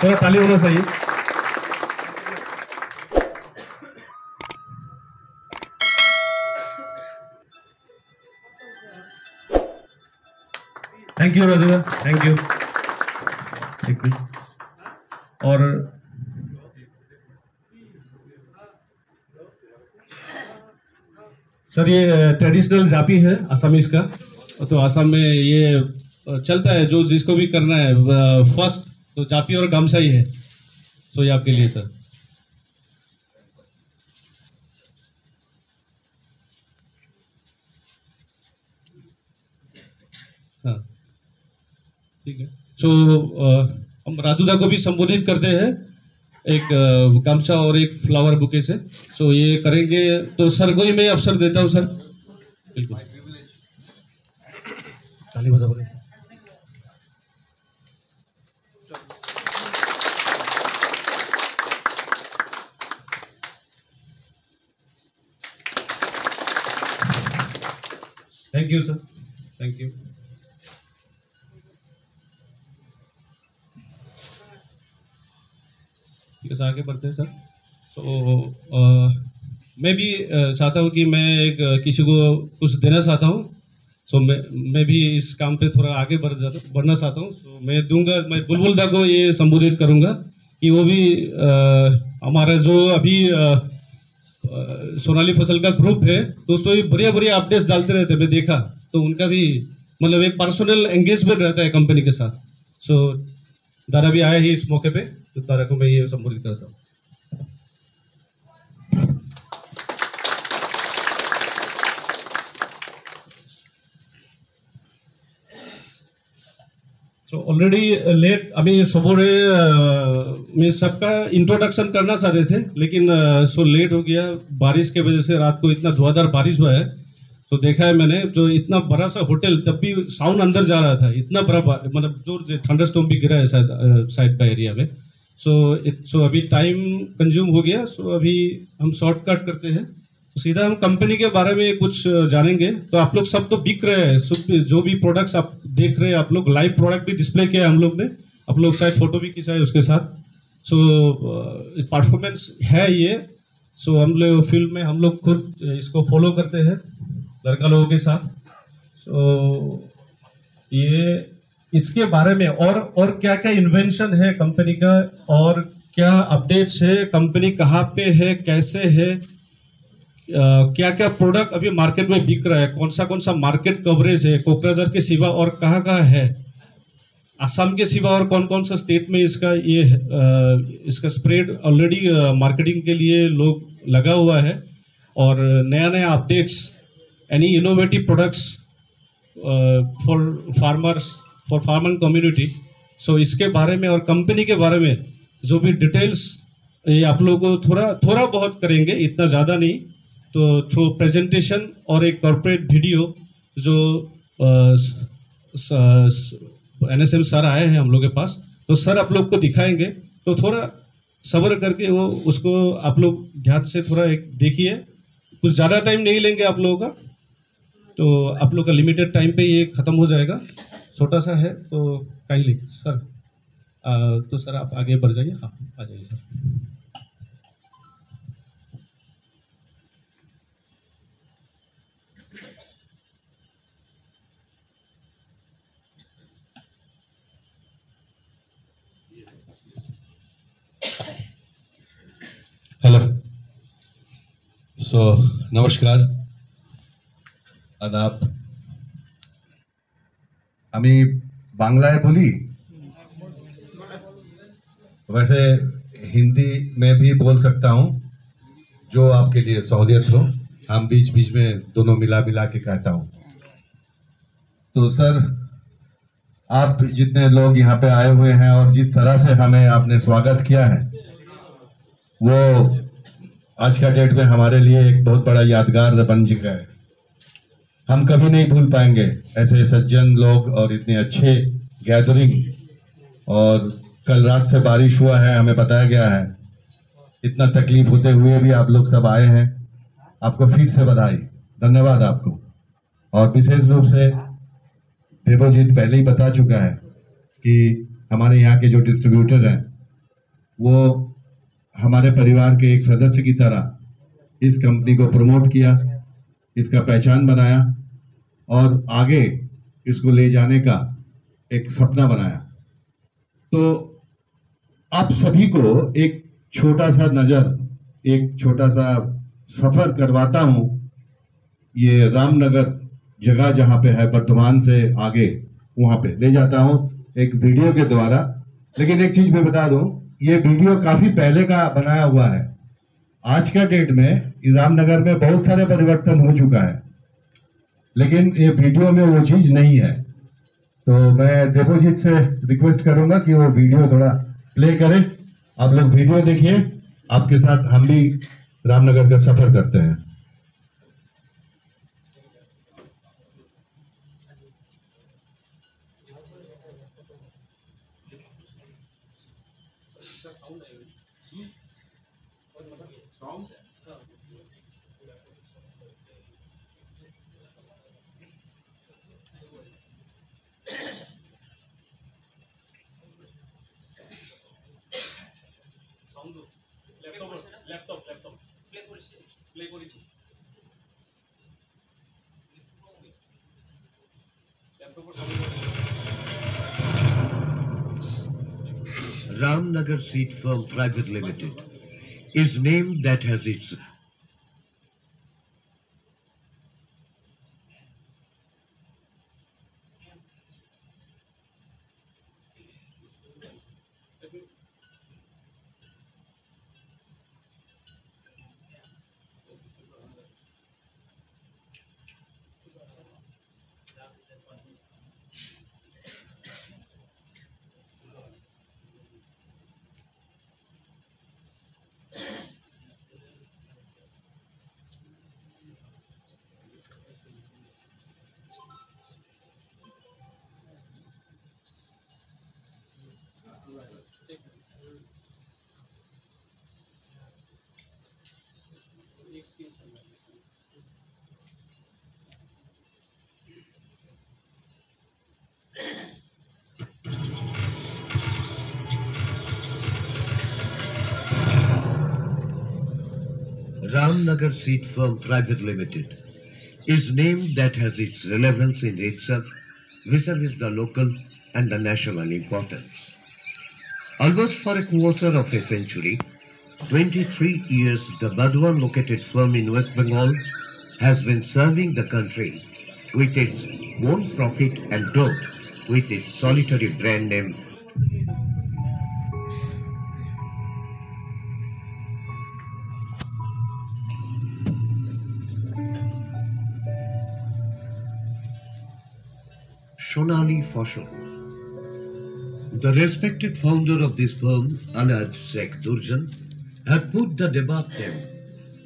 थोड़ा ताली होना चाहिए। Thank you Raju, thank you. और सर ये ट्रेडिशनल जापी है असमीज का, तो असम में ये चलता है, जो जिसको भी करना है फर्स्ट तो जापी और गामसा ही है। सो ये आपके लिए सर। हाँ ठीक है। सो हम राजूदा को भी संबोधित करते हैं एक गामछा और एक फ्लावर बुके से। सो ये करेंगे, तो सर को ही मैं अवसर देता हूँ सर। बिल्कुल, ताली बजा बोले। Thank you sir, thank you. ठीक है, आगे बढ़ते हैं सर। मैं भी चाहता हूँ कि मैं एक किसी को कुछ देना चाहता हूँ। मैं भी इस काम पे थोड़ा आगे बढ़ना चाहता हूँ। मैं दूंगा, मैं बुलबुल दा को ये संबोधित करूँगा कि वो भी हमारा जो अभी सोनाली फसल का ग्रुप है, तो उसमें भी बढ़िया बढ़िया अपडेट्स डालते रहते हैं। मैं देखा तो उनका भी मतलब एक पर्सनल एंगेजमेंट रहता है कंपनी के साथ। दादा भी आए ही इस मौके पे, तो दादा को मैं ये संबोधित करता हूँ। ऑलरेडी लेट अभी सबोरे में सबका इंट्रोडक्शन करना चाहते थे, लेकिन सो लेट हो गया बारिश के वजह से। रात को इतना धुआंधार बारिश हुआ है, तो देखा है मैंने, जो इतना बड़ा सा होटल, तब भी साउंड अंदर जा रहा था। इतना बड़ा मतलब जोर थंडरस्टॉर्म भी गिरा है साइड का एरिया में। सो अभी टाइम कंज्यूम हो गया। सो अभी हम शॉर्टकट करते हैं, सीधा हम कंपनी के बारे में कुछ जानेंगे। तो आप लोग सब तो बिक रहे हैं, सब जो भी प्रोडक्ट्स आप देख रहे हैं, आप लोग लाइव प्रोडक्ट भी डिस्प्ले किया है हम लोग ने, आप लोग शायद फोटो भी खींचा है उसके साथ। सो परफॉर्मेंस है ये। सो हम लोग फील्ड में हम लोग खुद इसको फॉलो करते हैं लड़का लोगों के साथ। सो ये इसके बारे में और क्या क्या इन्वेंशन है कंपनी का, और क्या अपडेट्स है, कंपनी कहाँ पे है, कैसे है, क्या क्या प्रोडक्ट अभी मार्केट में बिक रहा है, कौन सा मार्केट कवरेज है कोकराझार के सिवा और कहाँ कहाँ है, असम के सिवा और कौन सा स्टेट में इसका ये इसका स्प्रेड ऑलरेडी मार्केटिंग के लिए लोग लगा हुआ है, और नया नया updates, any innovative products for farmer community. So इसके बारे में और कंपनी के बारे में जो भी डिटेल्स ये आप लोगों को थोड़ा बहुत करेंगे, इतना ज़्यादा नहीं। तो थ्रू प्रेजेंटेशन और एक कॉर्पोरेट वीडियो जो NSM सर आए हैं हम लोग के पास, तो सर आप लोग को दिखाएंगे। तो थोड़ा सब्र करके वो उसको आप लोग ध्यान से थोड़ा एक देखिए। कुछ ज़्यादा टाइम नहीं लेंगे आप लोगों का, तो आप लोग का लिमिटेड टाइम पे ये ख़त्म हो जाएगा। छोटा सा है तो काइंडली सर, तो सर आप आगे बढ़ जाइए। हाँ, आ जाइए सर। हेलो, नमस्कार, आदाब। আমি বাংলায় বলি, वैसे हिंदी में भी बोल सकता हूँ, जो आपके लिए सहूलियत हो। हम बीच बीच में दोनों मिला के कहता हूँ। तो सर, आप जितने लोग यहाँ पे आए हुए हैं और जिस तरह से हमें आपने स्वागत किया है, वो आज का डेट में हमारे लिए एक बहुत बड़ा यादगार बन चुका है। हम कभी नहीं भूल पाएंगे ऐसे सज्जन लोग और इतने अच्छे गैदरिंग। और कल रात से बारिश हुआ है, हमें बताया गया है। इतना तकलीफ होते हुए भी आप लोग सब आए हैं, आपको फिर से बधाई, धन्यवाद आपको। और विशेष रूप से देवोजीत पहले ही बता चुका है कि हमारे यहाँ के जो डिस्ट्रीब्यूटर हैं वो हमारे परिवार के एक सदस्य की तरह इस कंपनी को प्रमोट किया, इसका पहचान बनाया और आगे इसको ले जाने का एक सपना बनाया। तो आप सभी को एक छोटा सा नज़र, एक छोटा सा सफ़र करवाता हूँ। ये रामनगर जगह जहाँ पे है, बर्धमान से आगे वहाँ पे ले जाता हूँ एक वीडियो के द्वारा। लेकिन एक चीज़ मैं बता दूँ, ये वीडियो काफ़ी पहले का बनाया हुआ है। आज का डेट में रामनगर में बहुत सारे परिवर्तन हो चुका है, लेकिन ये वीडियो में वो चीज़ नहीं है। तो मैं देवोजीत से रिक्वेस्ट करूंगा कि वो वीडियो थोड़ा प्ले करें। आप लोग वीडियो देखिए, आपके साथ हम भी रामनगर का सफर करते हैं। Ramnagar Seed Firm Private Limited is named that has its Ramnagar Seed Firm Private Limited is named that has its relevance in itself vis-a-vis the local and the national importance. Almost for a quarter of a century, 23 years, the Burdwan located firm in West Bengal has been serving the country with its own profit and growth with its solitary brand name Sonali Fossil. The respected founder of this firm, Alhaj Sheikh Durjan, had put the debunked name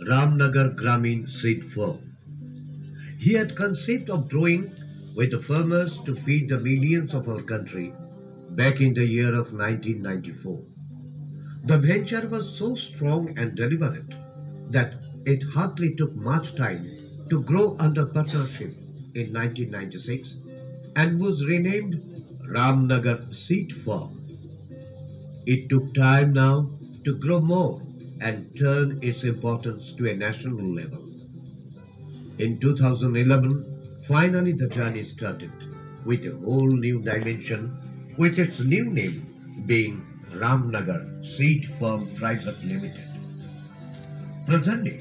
Ramnagar Gramin Seed Firm. He had conceived of growing with the farmers to feed the millions of our country back in the year of 1994. The venture was so strong and deliberate that it hardly took much time to grow under partnership in 1996 and was renamed Ramnagar Seed Firm. It took time now to grow more and turn its importance to a national level. In 2011, finally the journey started with a whole new dimension, with its new name being Ramnagar Seed Firm Private Limited. Presently,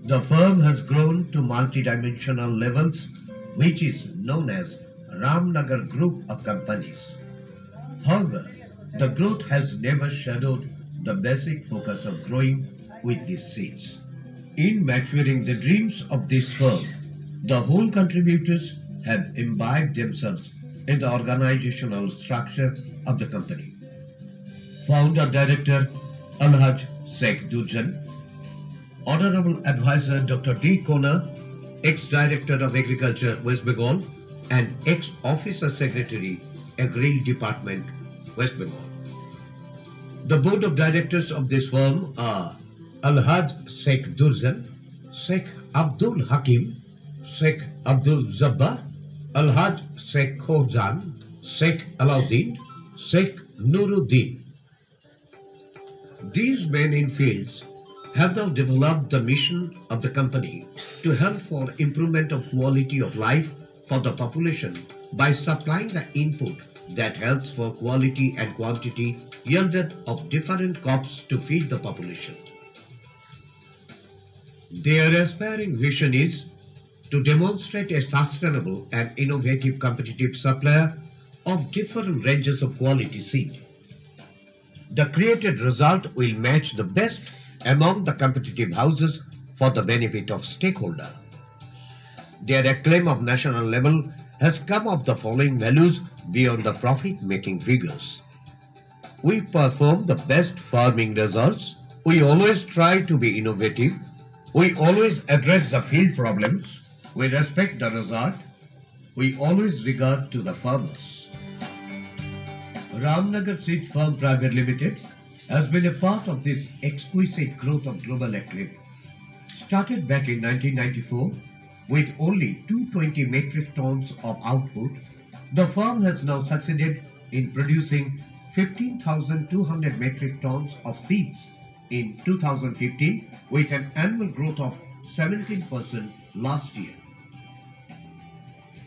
the firm has grown to multidimensional levels, which is known as Ramnagar Group of Companies. However, the growth has never shadowed the basic focus of growing with these seeds. In maturing the dreams of this firm, the whole contributors have imbibed themselves in the organizational structure of the company. Founder Director Alhaj Sheikh Durjan, Honorable Advisor Dr. D. Kona, Ex-Director of Agriculture West Bengal, and Ex-Officer Secretary, Agri Department, West Bengal. The board of directors of this firm are Alhaj Sheikh Durjan, Sheikh Abdul Hakim, Sheikh Abdul Jabbar, Alhaj Sheikh Khozan, Sheikh Alauddin, Sheikh Nuruddin. These men in fields have now developed the mission of the company to help for improvement of quality of life for the population by supplying the input that helps for quality and quantity yielded of different crops to feed the population. Their aspiring vision is to demonstrate a sustainable and innovative competitive supplier of different ranges of quality seed. The created result will match the best among the competitive houses for the benefit of stakeholder. Their acclaim of national level has come of the following values beyond the profit-making figures. We perform the best farming results. We always try to be innovative. We always address the field problems. We respect the result. We always regard to the farmers. Ramnagar Seed Farm Private Limited has been a part of this exquisite growth of global acclaim. Started back in 1994 with only 220 metric tons of output, the firm has now succeeded in producing 15,200 metric tons of seeds in 2015 with an annual growth of 17% last year.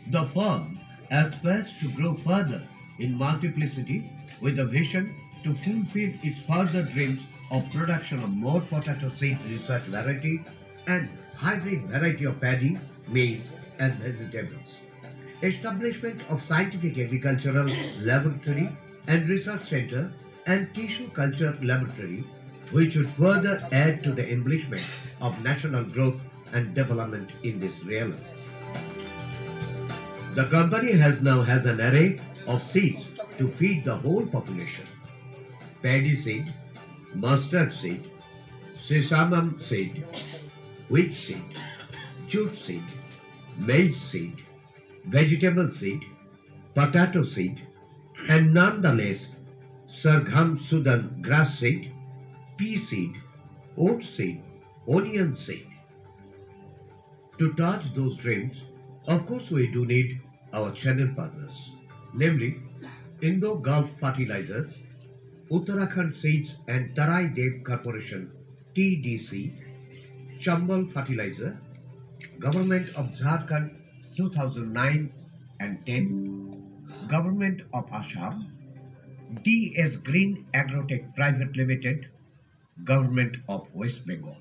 The firm aspires to grow further in multiplicity with a vision to fulfill its further dreams of production of more potato seed research variety and hybrid variety of paddy, maize and vegetables. Establishment of scientific agricultural laboratory and research center and tissue culture laboratory, which would further add to the embellishment of national growth and development in this realm. The company has an array of seeds to feed the whole population. Paddy seed, mustard seed, sesame seed, wheat seed, jute seed, maize seed, vegetable seed, potato seed, and nonetheless Sargham Sudan grass seed, pea seed, oat seed, onion seed. To touch those dreams, of course we do need our channel partners, namely Indo-Gulf Fertilizers, Uttarakhand Seeds and Tarai Dev Corporation TDC, Chambal Fertilizer, Government of Jharkhand 2009 and 10, Government of Assam, DS Green Agrotech Private Limited, Government of West Bengal.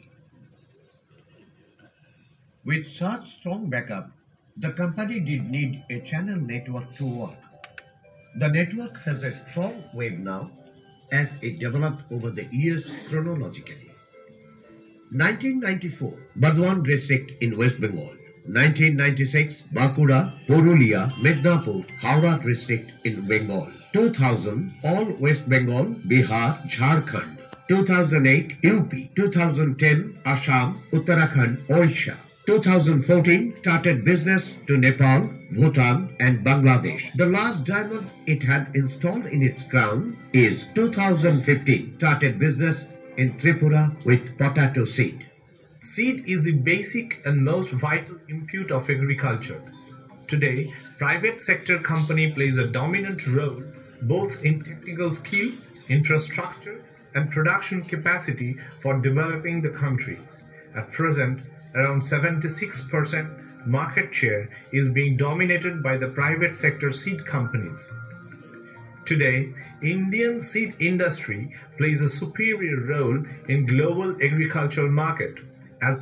With such strong backup, the company did need a channel network to work. The network has a strong wave now as it developed over the years chronologically. 1994, Burdwan district in West Bengal. 1996, Bankura, Purulia, Midnapur, Howrah district in Bengal. 2000, all West Bengal, Bihar, Jharkhand. 2008, UP. 2010, Assam, Uttarakhand, Odisha. 2014, started business to Nepal, Bhutan and Bangladesh. The last diamond it had installed in its crown is 2015, started business in Tripura with potato seed. Seed is the basic and most vital input of agriculture. Today, private sector company plays a dominant role both in technical skill, infrastructure and production capacity for developing the country. At present, around 76% market share is being dominated by the private sector seed companies. Today, Indian seed industry plays a superior role in global agricultural market as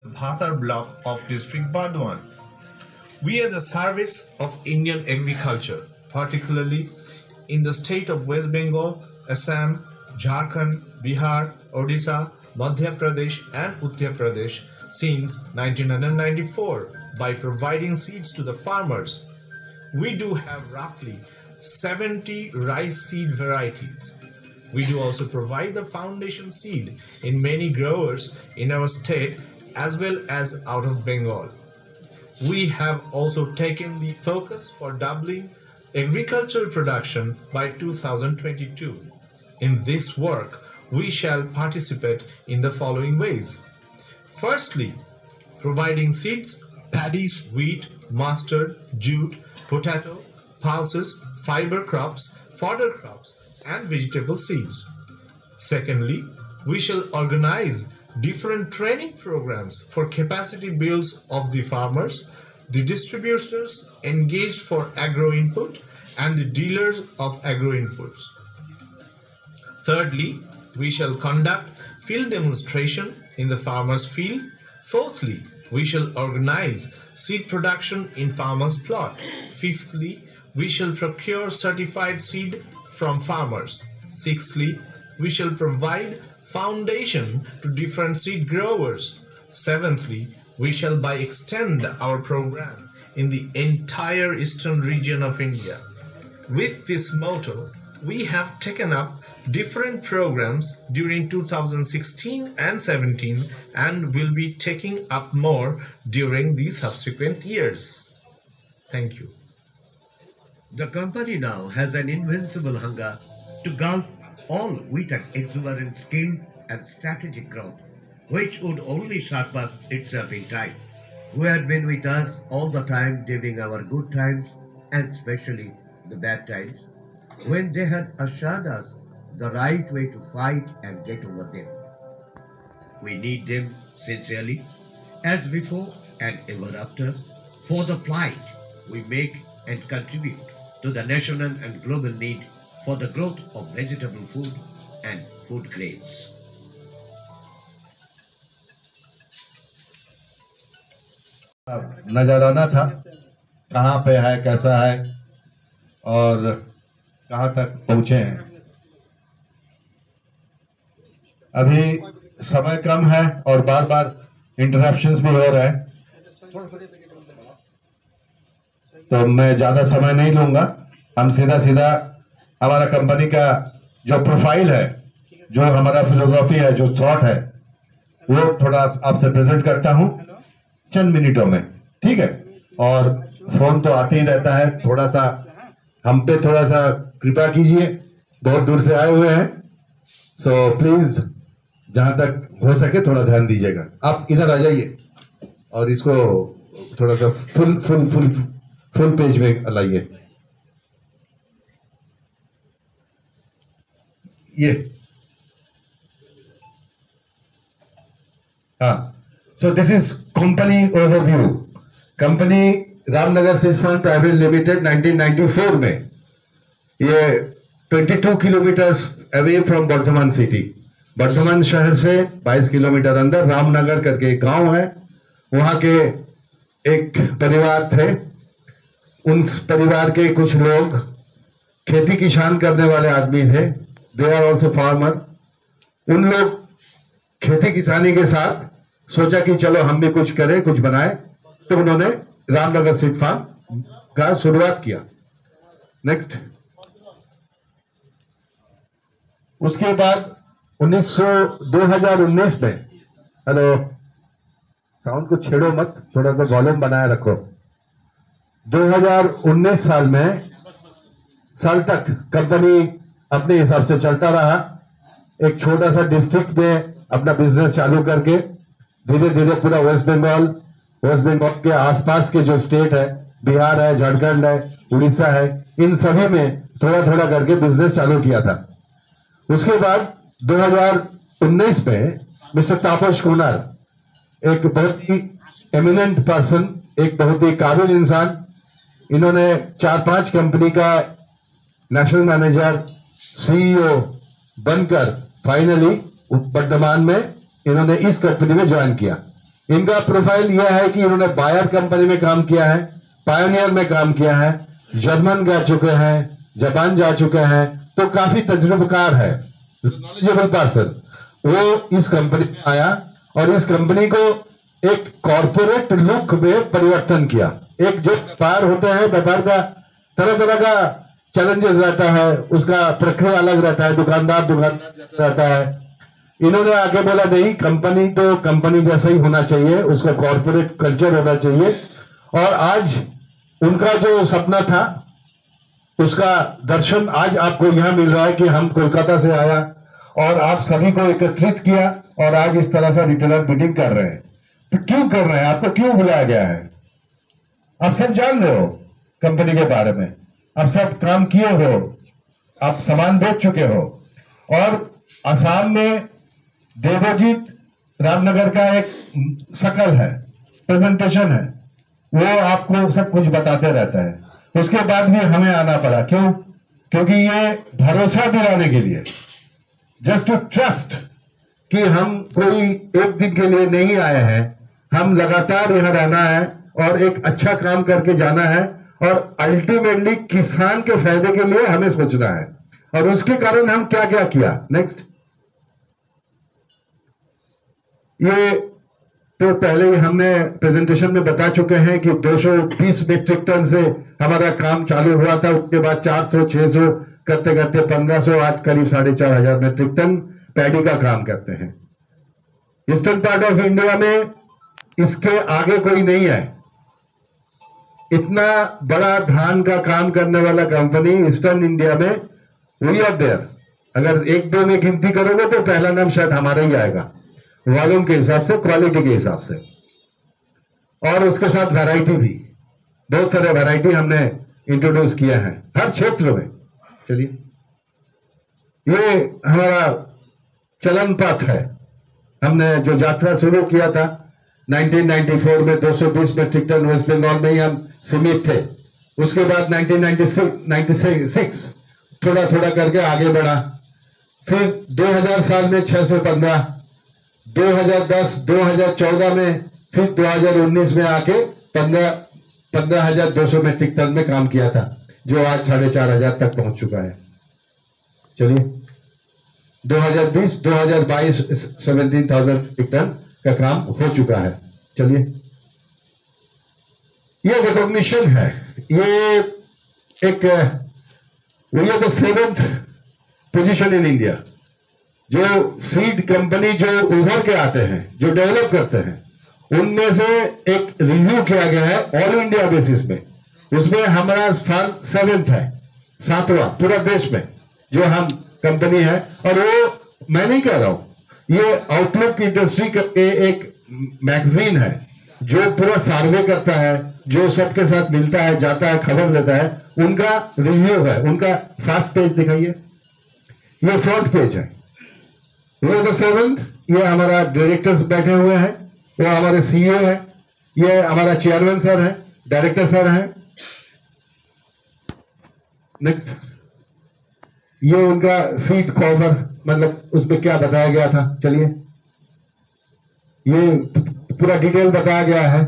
Bhatar block of district Burdwan. We are the service of Indian agriculture, particularly in the state of West Bengal, Assam, Jharkhand, Bihar, Odisha, Madhya Pradesh and Uttar Pradesh since 1994 by providing seeds to the farmers. We do have roughly 70 rice seed varieties. We do also provide the foundation seed in many growers in our state as well as out of Bengal. We have also taken the focus for doubling agricultural production by 2022. In this work, we shall participate in the following ways. Firstly, providing seeds, paddies, wheat, mustard, jute, potato, pulses, fiber crops, fodder crops, and vegetable seeds. Secondly, we shall organize different training programs for capacity builds of the farmers, the distributors engaged for agro input, and the dealers of agro inputs. Thirdly, we shall conduct field demonstration in the farmers' field. Fourthly, we shall organize seed production in farmers' plot. Fifthly, we shall procure certified seed from farmers. Sixthly, we shall provide foundation to different seed growers. Seventhly, we shall by extend our program in the entire eastern region of India. With this motto, we have taken up different programs during 2016 and 17 and will be taking up more during the subsequent years. Thank you. The company now has an invincible hunger to gulp all with an exuberant skill and strategic growth, which would only surpass itself in time, who had been with us all the time during our good times and especially the bad times, when they had assured us the right way to fight and get over them. We need them sincerely, as before and ever after, for the plight we make and contribute to the national and global need for the growth of vegetable food and food grains. नजराना था कहाँ पे है, कैसा है और कहाँ तक पहुँचे हैं। अभी समय कम है और बार बार इंटरप्शंस भी हो रहे हैं, तो मैं ज्यादा समय नहीं लूंगा। हम सीधा सीधा हमारा कंपनी का जो प्रोफाइल है, जो हमारा फिलोसॉफी है, जो थॉट है, वो थोड़ा आपसे प्रेजेंट करता हूं चंद मिनटों में, ठीक है। और फोन तो आते ही रहता है, थोड़ा सा हम पे थोड़ा सा कृपा कीजिए, बहुत दूर से आए हुए हैं, सो प्लीज जहां तक हो सके थोड़ा ध्यान दीजिएगा। आप इधर आ जाइए और इसको थोड़ा सा फुल पेज में लाइए। ये हाँ, so this is company overview. Company Ramnagar seeds fund private limited 1994 में ये 22 kilometres away from Bardhaman city, Bardhaman शहर से 22 किलोमीटर अंदर रामनगर करके एक गांव है, वहां के एक परिवार थे। उन परिवार के कुछ लोग खेती किसान करने वाले आदमी थे, दे आर ऑल्सो फार्मर। उन लोग खेती किसानी के साथ सोचा कि चलो हम भी कुछ करें, कुछ बनाए, तो उन्होंने रामनगर सीड फार्म का शुरुआत किया। नेक्स्ट, उसके बाद 2019 में, हेलो साउंड को छेड़ो मत, थोड़ा सा वॉल्यूम बनाए रखो। 2019 साल तक कंपनी अपने हिसाब से चलता रहा। एक छोटा सा डिस्ट्रिक्ट में अपना बिजनेस चालू करके धीरे धीरे पूरा वेस्ट बंगाल के आसपास के जो स्टेट है, बिहार है, झारखंड है, उड़ीसा है, इन सभी में थोड़ा थोड़ा करके बिजनेस चालू किया था। उसके बाद 2019 में मिस्टर तापस कुमार, एक बहुत ही एमिनेंट पर्सन, एक बहुत ही काबिल इंसान, इन्होंने 4-5 कंपनी का नेशनल मैनेजर, सीईओ बनकर फाइनली वर्तमान में इन्होंने इस कंपनी में ज्वाइन किया। इनका प्रोफाइल यह है कि इन्होंने बायर कंपनी में काम किया है, पायोनियर में काम किया है, जर्मन जा चुके हैं, जापान जा चुके हैं, तो काफी तजुर्बेकार है, नॉलेजेबल पर्सन। वो इस कंपनी में आया और इस कंपनी को एक कॉर्पोरेट लुक में परिवर्तन किया। एक जो व्यापार होते हैं, व्यापार का तरह तरह का चैलेंजेस रहता है, उसका प्रक्रिया अलग रहता है, दुकानदार जैसा रहता है। इन्होंने आके बोला नहीं, कंपनी तो कंपनी जैसा ही होना चाहिए, उसका कॉर्पोरेट कल्चर होना चाहिए। और आज उनका जो सपना था उसका दर्शन आज आपको यहां मिल रहा है कि हम कोलकाता से आया और आप सभी को एकत्रित किया और आज इस तरह से रिटेलर मीटिंग कर रहे हैं। तो क्यों कर रहे हैं, आपको क्यों बुलाया गया है? आप सब जान रहे हो कंपनी के बारे में, आप सब काम किए हो, आप सामान बेच चुके हो, और असम में देवजीत रामनगर का एक शकल है, प्रेजेंटेशन है, वो आपको सब कुछ बताते रहता है। उसके बाद भी हमें आना पड़ा, क्यों? क्योंकि ये भरोसा दिलाने के लिए, जस्ट टू ट्रस्ट कि हम कोई एक दिन के लिए नहीं आए हैं, हम लगातार यहाँ रहना है और एक अच्छा काम करके जाना है, और अल्टीमेटली किसान के फायदे के लिए हमें सोचना है। और उसके कारण हम क्या क्या किया। नेक्स्ट, ये तो पहले ही हमने प्रेजेंटेशन में बता चुके हैं कि 220 मीट्रिक टन से हमारा काम चालू हुआ था। उसके बाद 400 600 करते करते 1500, आज करीब 4500 मीट्रिक टन पैडी का काम करते हैं। ईस्टर्न पार्ट ऑफ इंडिया में इसके आगे कोई नहीं है। इतना बड़ा धान का काम करने वाला कंपनी ईस्टर्न इंडिया में, वी आर देयर। अगर एक दो में गिनती करोगे तो पहला नाम शायद हमारा ही आएगा, वॉल्यूम के हिसाब से, क्वालिटी के हिसाब से, और उसके साथ वैरायटी भी, बहुत सारे वैरायटी हमने इंट्रोड्यूस किया है हर क्षेत्र में। चलिए, ये हमारा चलन पथ है। हमने जो यात्रा शुरू किया था 1994 में 220 मीट्रिक टन वेस्ट बंगाल में ही हम सीमित थे। उसके बाद 1996 थोड़ा थोड़ा करके आगे बढ़ा, फिर 2000 साल में 615, 2010 2014 में, फिर 2019 में आके 15,200 मीट्रिक टन में काम किया था, जो आज 4,500 तक पहुंच चुका है। चलिए, 2020 2022 17,000 मीट्रिक टन का काम हो चुका है। चलिए, ये रिकॉग्निशन है, ये एक, we are the 7th position in India. जो सीड कंपनी जो उभर के आते हैं, जो डेवलप करते हैं, उनमें से एक रिव्यू किया गया है ऑल इंडिया बेसिस में, उसमें हमारा स्थान 7th है, 7वां पूरा देश में जो हम कंपनी है। और वो मैं नहीं कह रहा हूं, ये आउटलुक इंडस्ट्री करके एक मैगजीन है जो पूरा सर्वे करता है, जो सबके साथ मिलता है, जाता है, खबर देता है, उनका रिव्यू है। उनका फर्स्ट पेज दिखाइए, ये फ्रंट पेज है। ये द 7th, ये हमारा डायरेक्टर्स बैठे हुए हैं, वो हमारे सीईओ है, ये हमारा चेयरमैन सर है, डायरेक्टर सर है। नेक्स्ट, ये उनका सीट कवर, मतलब उसमें क्या बताया गया था। चलिए, ये पूरा डिटेल बताया गया है,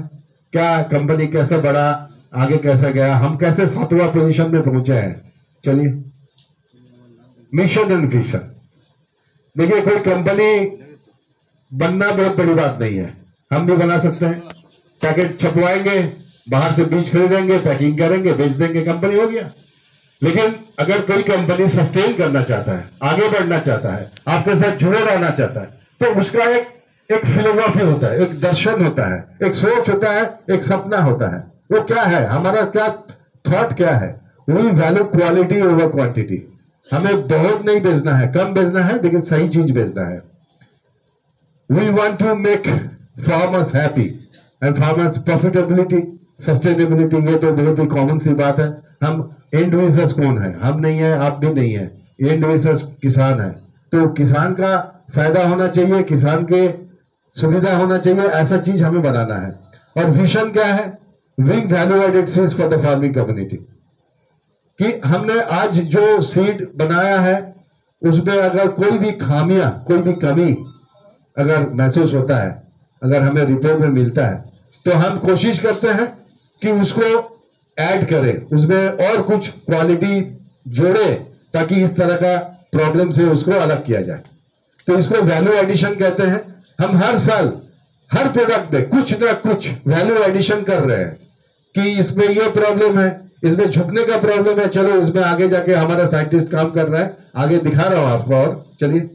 क्या कंपनी कैसे बढ़ा, आगे कैसे गया, हम कैसे 7वां पोजीशन में पहुंचे हैं। चलिए, मिशन एंड विजन। देखिए, कोई कंपनी बनना बहुत बड़ी बात नहीं है, हम भी बना सकते हैं। पैकेट छपवाएंगे, बाहर से बीज खरीदेंगे, पैकिंग करेंगे, बेच देंगे, कंपनी हो गया। लेकिन अगर कोई कंपनी सस्टेन करना चाहता है, आगे बढ़ना चाहता है, आपके साथ जुड़े रहना चाहता है, तो उसका एक फिलोसॉफी होता है, एक दर्शन होता है, एक सोच होता है, एक सपना होता है। वो क्या है, हमारा क्या थॉट क्या है? We value quality over quantity. हमें बहुत नहीं बेचना है, कम बेचना है, लेकिन सही चीज बेचना है। We want to make farmers happy and farmers profitability, sustainability. ये तो बहुत ही कॉमन सी बात है। हम एंड यूजर्स कौन है? हम नहीं है, आप भी नहीं है, एंड यूजर्स किसान है। तो किसान का फायदा होना चाहिए, किसान के सुविधा होना चाहिए, ऐसा चीज हमें बनाना है। और विजन क्या है? Wing value added seeds for the farming community. कि हमने आज जो सीड बनाया है उसमें अगर कोई भी खामियां, कोई भी कमी अगर महसूस होता है, अगर हमें रिपोर्ट में मिलता है, तो हम कोशिश करते हैं कि उसको ऐड करें, उसमें और कुछ क्वालिटी जोड़े, ताकि इस तरह का प्रॉब्लम से उसको अलग किया जाए। तो इसको वैल्यू एडिशन कहते हैं। हम हर साल हर प्रोडक्ट में कुछ ना कुछ वैल्यू एडिशन कर रहे हैं कि इसमें ये प्रॉब्लम है, इसमें झुकने का प्रॉब्लम है, चलो इसमें आगे जाके हमारा साइंटिस्ट काम कर रहा है, आगे दिखा रहा हूं आपको। और चलिए,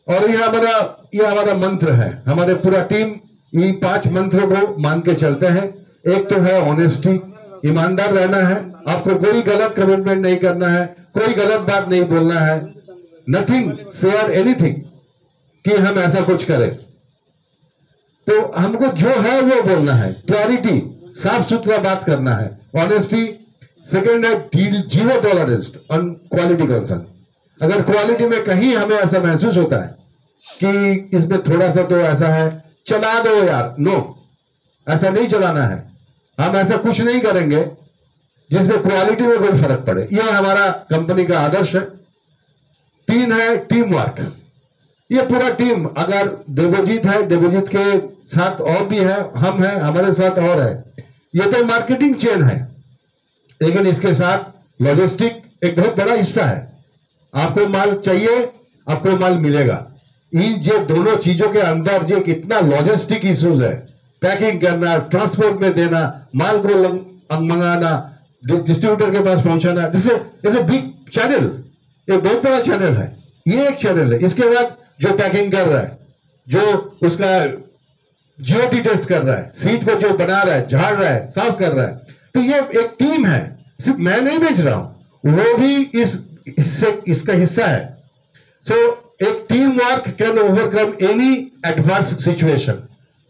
और ये हमारा मंत्र है। हमारे पूरा टीम ये 5 मंत्रों को मान के चलते हैं। एक तो है ऑनेस्टी, ईमानदार रहना है, आपको कोई गलत कमिटमेंट नहीं करना है, कोई गलत बात नहीं बोलना है, नथिंग शेयर एनीथिंग कि हम ऐसा कुछ करें। तो हमको जो है वो बोलना है, क्लैरिटी, साफ सुथरा बात करना है, ऑनेस्टी, सेकेंड है zero tolerance on quality concern. अगर क्वालिटी में कहीं हमें ऐसा महसूस होता है कि इसमें थोड़ा सा तो ऐसा है, चला दो यार, नो, ऐसा नहीं चलाना है। हम ऐसा कुछ नहीं करेंगे जिसमें क्वालिटी में कोई फर्क पड़े। यह हमारा कंपनी का आदर्श है। 3 है टीम वर्क। ये पूरा टीम, अगर देवजीत है, देवजीत के साथ और भी है, हम हैं, हमारे साथ और है। ये तो मार्केटिंग चेन है, लेकिन इसके साथ लॉजिस्टिक एक बहुत बड़ा हिस्सा है। आपको माल चाहिए, आपको माल मिलेगा। इन जो दोनों चीजों के अंदर जो कितना लॉजिस्टिक इश्यूज है, पैकिंग करना, ट्रांसपोर्ट में देना, माल को मंगाना, डिस्ट्रीब्यूटर के पास पहुंचाना, जैसे बिग चैनल, ये बहुत बड़ा चैनल है। ये एक चैनल है। इसके बाद जो पैकिंग कर रहा है, जो उसका जीओटी टेस्ट कर रहा है, सीट को जो बना रहा है, झाड़ रहा है, साफ कर रहा है, तो ये एक टीम है। सिर्फ मैं नहीं बेच रहा हूं, वो भी इसका हिस्सा है। सो एक team work can overcome any adverse situation.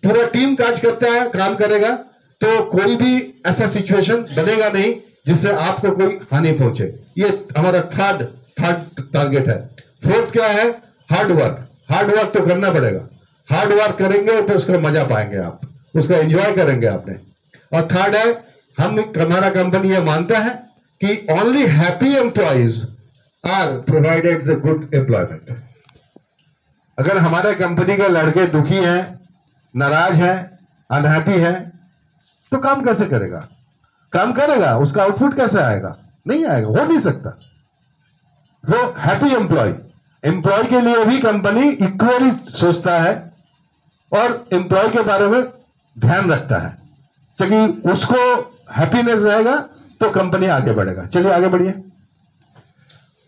पूरा टीम काम करेगा तो कोई भी ऐसा सिचुएशन बनेगा नहीं जिससे आपको कोई हानि पहुंचे। ये हमारा थर्ड टारगेट है। फोर्थ क्या है? Hard work. हार्ड वर्क तो करना पड़ेगा। हार्ड वर्क करेंगे तो उसका मजा पाएंगे आप, उसका एंजॉय करेंगे आपने। और थर्ड है, हमारा कंपनी ये मानता है कि only happy employees are provided a good employment. अगर हमारे कंपनी के लड़के दुखी हैं, नाराज हैं, अनहैप्पी हैं, तो काम कैसे करेगा? काम करेगा, उसका आउटपुट कैसे आएगा? नहीं आएगा, हो नहीं सकता। सो हैप्पी एम्प्लॉय के लिए भी कंपनी इक्वली सोचता है और एम्प्लॉय के बारे में ध्यान रखता है, क्योंकि उसको हैप्पीनेस रहेगा तो कंपनी आगे बढ़ेगा। चलिए आगे बढ़िए।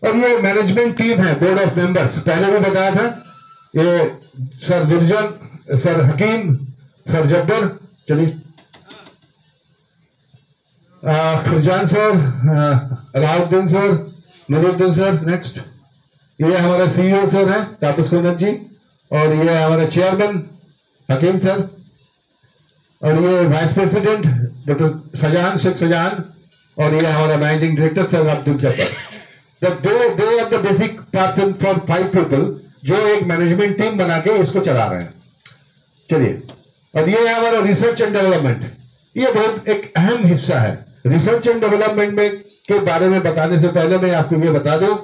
और ये मैनेजमेंट टीम है, बोर्ड ऑफ मेंबर्स, पहले भी बताया था। ये सर दुर्जन, सर हकीम, सर जब्बर, चलिए Khurjan sir, Alauddin sir, Nooruddin sir, next. ये हमारा सीईओ सर है तापस कुंदन जी, और ये हमारा चेयरमैन हकीम सर, और ये vice president doctor Shahjahan, Sheikh Shahjahan, और ये हमारा managing director sir Abdul Jabbar. They are the basic person for 5 people जो एक मैनेजमेंट टीम बना के इसको चला रहे हैं। चलिए, और ये है हमारा रिसर्च एंड डेवलपमेंट। ये बहुत एक अहम हिस्सा है। रिसर्च एंड डेवलपमेंट में के बारे में बताने से पहले मैं आपको ये बता दूं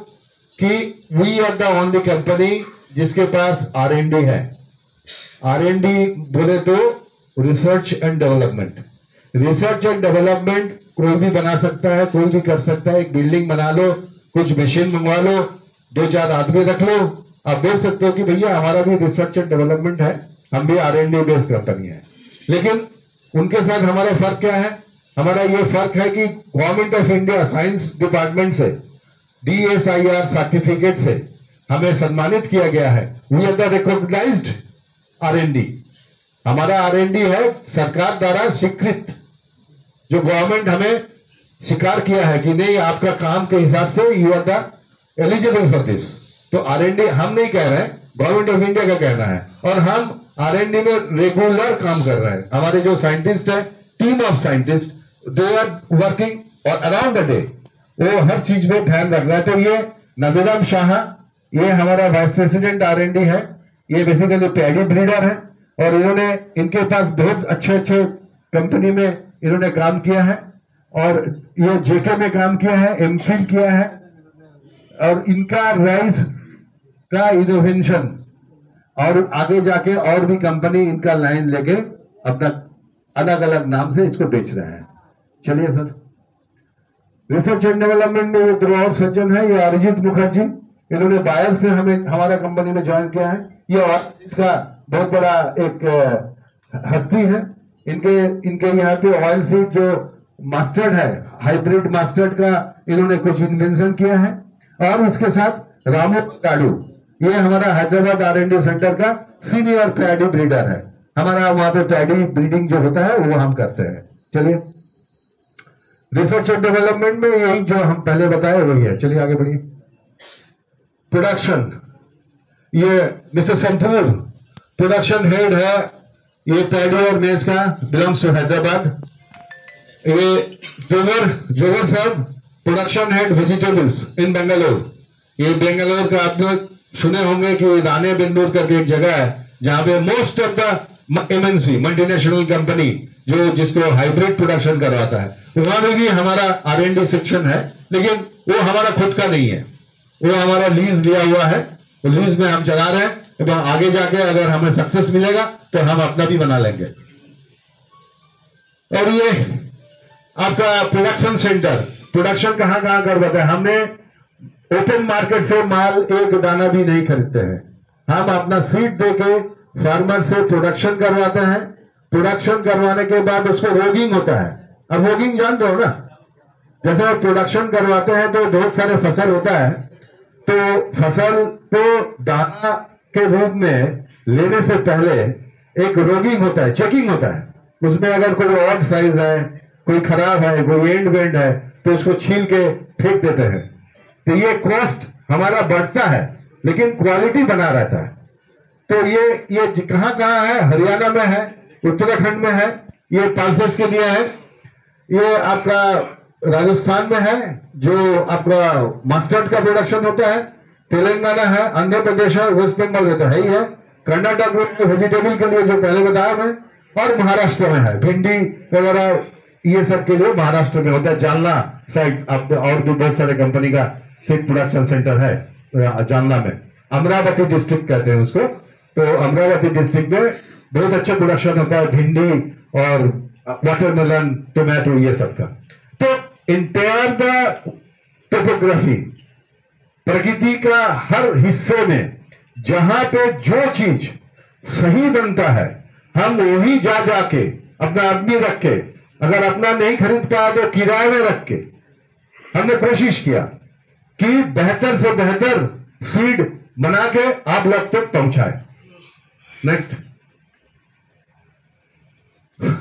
कि we are the only company जिसके पास R&D है। R&D बोले तो research and development. Research and development कोई भी बना सकता है, कोई भी कर सकता है। एक बिल्डिंग बना लो, कुछ मशीन मंगवा लो, 2-4 आदमी रख लो, आप बोल सकते हो कि भैया हमारा भी रिसर्च एंड डेवलपमेंट है, हम भी R&D बेस्ड कंपनी है। लेकिन उनके साथ हमारा फर्क क्या है? हमारा ये फर्क है कि government of India science department से DSIR सर्टिफिकेट से हमें सम्मानित किया गया है। We are the recognised R&D। हमारा R&D है सरकार द्वारा स्वीकृत, जो गवर्नमेंट हमें स्वीकार किया है कि नहीं, आपका काम के हिसाब से you are the eligible for this. तो R&D हम नहीं कह रहे हैं, गवर्नमेंट ऑफ इंडिया का कहना है। और हम R&D में रेगुलर काम कर रहे हैं। हमारे जो साइंटिस्ट है, team of scientist, they are working और अराउंड द डे, वो हर चीज में ध्यान रख रहा है। तो ये नबीराम शाह, ये हमारा वाइस प्रेसिडेंट R&D है। ये बेसिकली पैडी ब्रीडर है, और इन्होंने, इनके पास बहुत अच्छे कंपनी में इन्होंने काम किया है, और ये JK में काम किया है, MPhil किया है, और इनका राइस का इनोवेशन, और आगे जाके और भी कंपनी इनका लाइन लेके अपना अलग अलग नाम से इसको बेच रहे हैं। चलिए सर, रिसर्च एंड डेवलपमेंट में ये 2 और सज्जन है। ये अरिजीत मुखर्जी, इन्होंने बायर से हमें हमारा कंपनी में ज्वाइन किया है। ये अरिजीत का बहुत बड़ा एक हस्ती है। इनके यहाँ पे ऑयल सीड जो मास्टर्ड है, हाइब्रिड मास्टर्ड का इन्होंने कुछ इन्वेंशन किया है। और उसके साथ रामू काडू, ये हमारा हैदराबाद R&D सेंटर का सीनियर पैडी ब्रीडर है। हमारा वहां पे पैडी ब्रीडिंग जो होता है वो हम करते हैं। चलिए, रिसर्च एंड डेवलपमेंट में यही जो हम पहले बताए वही है। चलिए आगे बढ़िए। प्रोडक्शन, ये मिस्टर संपूर्ण प्रोडक्शन हेड है। ये पैडी और मेज का, बिलोंग्स टू हैदराबाद। ये जोगर साहब प्रोडक्शन हेड वेजिटेबल्स इन बेंगलोर। ये बेंगलोर का आप लोग सुने होंगे कि राणे बेंदूर करके एक जगह है जहां पे most of the MNC multinational company जो जिसको हाइब्रिड प्रोडक्शन करवाता है, वहां में भी हमारा R&D सेक्शन है, लेकिन वो हमारा खुद का नहीं है, वो हमारा लीज लिया हुआ है। वो लीज में हम चला रहे हैं, एवं आगे जाके अगर हमें सक्सेस मिलेगा तो हम अपना भी बना लेंगे। और ये आपका प्रोडक्शन सेंटर, प्रोडक्शन कहां कहां करवाते हैं? हमने ओपन मार्केट से माल एक दाना भी नहीं खरीदते हैं, हम अपना सीड देके फार्मर से प्रोडक्शन करवाते हैं। प्रोडक्शन करवाने के बाद उसको रोगिंग होता है। अब रोगिंग जानते हो ना, जैसे प्रोडक्शन करवाते हैं तो बहुत सारे फसल होता है, तो फसल को दाना के रूप में लेने से पहले एक रोगिंग होता है, चेकिंग होता है। उसमें अगर कोई ऑड साइज है, कोई खराब है, कोई एंड वेंड है, तो उसको छील के फेंक देते हैं। तो ये कॉस्ट हमारा बढ़ता है, लेकिन क्वालिटी बना रहता है। तो ये कहां कहां है? हरियाणा में है, उत्तराखंड में है, ये पल्सेस के लिए है, ये आपका राजस्थान में है जो आपका मस्टर्ड का प्रोडक्शन होता है, तेलंगाना है, आंध्र प्रदेश है, वेस्ट बंगाल में तो है ही है, कर्नाटक में वेजिटेबल के लिए जो पहले बताया मैं, और महाराष्ट्र में है भिंडी वगैरह, ये सब के लिए महाराष्ट्र में होता है। जालना साइड आप और भी बहुत सारे कंपनी का सीड प्रोडक्शन सेंटर है जालना में, अमरावती डिस्ट्रिक्ट कहते हैं उसको। तो अमरावती डिस्ट्रिक्ट में बहुत अच्छा प्रोडक्शन होता है भिंडी और वाटरमेलन, टोमेटो, ये सब का। तो इंटायर द टोपोग्राफी, प्रकृति का हर हिस्से में जहां पे जो चीज सही बनता है, हम वही जा जाके अपना आदमी रख के, अगर अपना नहीं खरीद पाया तो किराए में रख के हमने कोशिश किया कि बेहतर से बेहतर सीड बना के आप लोग तक पहुंचाए। Next,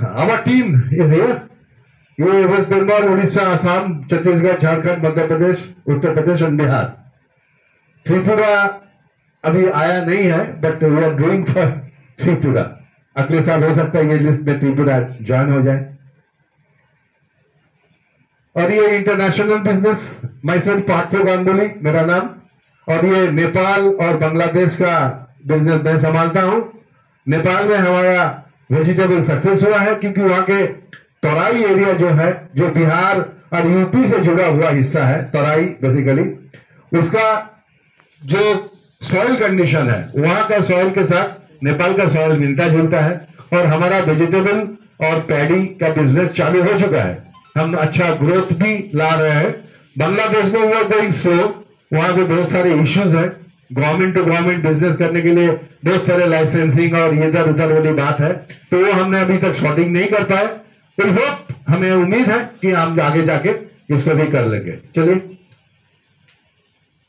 our team is here. ये वेस्ट बंगाल, उड़ीसा, आसाम, छत्तीसगढ़, झारखंड, मध्य प्रदेश, उत्तर प्रदेश और बिहार। त्रिपुरा अभी आया नहीं है, but we are doing for Tripura. अगले साल हो सकता है ये लिस्ट में त्रिपुरा ज्वाइन हो जाए। और ये international business, myself Partho Ganguly मेरा नाम, और ये नेपाल और बांग्लादेश का बिजनेस मैं संभालता हूं। नेपाल में हमारा वेजिटेबल सक्सेस हुआ है क्योंकि वहां के तराई एरिया जो है, जो बिहार और यूपी से जुड़ा हुआ हिस्सा है, तराई बेसिकली, उसका जो सॉइल कंडीशन है, वहां का सॉइल के साथ नेपाल का सॉइल मिलता जुलता है, और हमारा वेजिटेबल और पैडी का बिजनेस चालू हो चुका है। हम अच्छा ग्रोथ भी ला रहे हैं। बांग्लादेश में हुआ गोइंग स्लो, वहां पे बहुत सारे इश्यूज है, गवर्नमेंट टू गवर्नमेंट बिजनेस करने के लिए बहुत सारे लाइसेंसिंग और इधर उधर वाली बात है, तो वो हमने अभी तक शॉर्टिंग नहीं कर पाए। तो होप, हमें उम्मीद है कि हम आगे जाके इसको भी कर लेंगे। चलिए,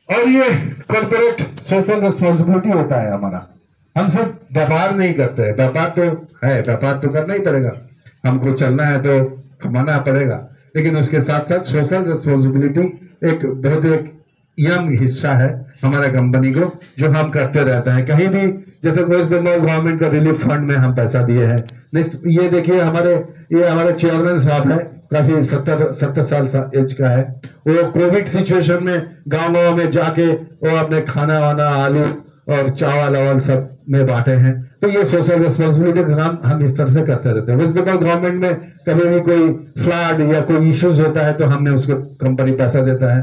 और ये कॉर्पोरेट सोशल रिस्पॉन्सिबिलिटी होता है हमारा। हम सिर्फ व्यापार नहीं करते हैं, व्यापार तो है, व्यापार तो करना ही पड़ेगा, हमको चलना है तो कमाना पड़ेगा, लेकिन उसके साथ साथ सोशल रिस्पॉन्सिबिलिटी एक बहुत एक यंग हिस्सा है हमारे कंपनी को, जो हम करते रहते हैं कहीं भी। जैसे वेस्ट बंगाल गवर्नमेंट का रिलीफ फंड में हम पैसा दिए हैं। नेक्स्ट, ये देखिए हमारे चेयरमैन साहब है, काफी 70 साल एज का है। वो कोविड सिचुएशन में गांव में जाके वो अपने खाना वाना, आलू और चावल अवल सब में बांटे हैं। तो ये सोशल रिस्पॉन्सिबिलिटी का काम हम इस तरह से करते रहते हैं। वेस्ट बंगाल गवर्नमेंट में कभी भी कोई फ्लड या कोई इश्यूज होता है तो हमने उसको कंपनी पैसा देता है।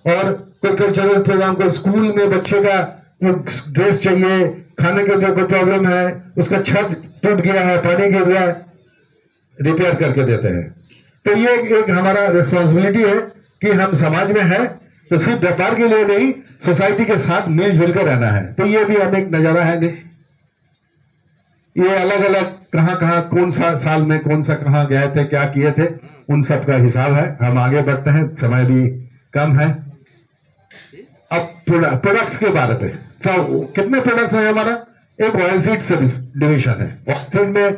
और कोई कल्चरल प्रोग्राम, कोई स्कूल में बच्चों का ड्रेस चाहिए, खाने के लिए कोई प्रॉब्लम है, उसका छत टूट गया है, पानी गिर गया है, रिपेयर करके देते हैं। तो ये एक हमारा रिस्पॉन्सिबिलिटी है कि हम समाज में है तो सिर्फ व्यापार के लिए नहीं, सोसाइटी के साथ मिलजुल कर रहना है। तो ये भी हम एक नजारा है। ये अलग अलग कहां कौन सा साल में कौन सा कहां गए थे, क्या किए थे, उन सब का हिसाब है। हम आगे बढ़ते हैं, समय भी कम है। अब प्रोडक्ट्स के बारे में, कितने प्रोडक्ट्स हैं हमारा? एक ऑयल सीड डिविजन है, ऑयल सीड में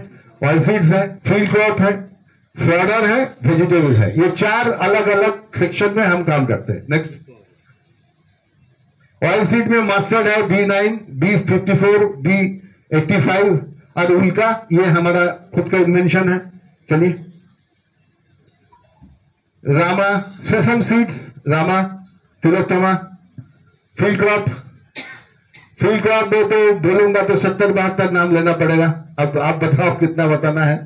ऑयल सीड्स है, फील्ड क्रॉप है, फॉडर है, वेजिटेबल है। ये 4 अलग अलग सेक्शन में हम काम करते हैं। नेक्स्ट, ऑयल सीड में मस्टर्ड है, B9, B54, B85 और उल्का, ये हमारा खुद का इन्वेंशन है। चलिए, Rama सेसम seeds, Rama, Tilottama, field crop में तो बोलूंगा तो 70-72 नाम लेना पड़ेगा। अब आप बताओ कितना बताना है?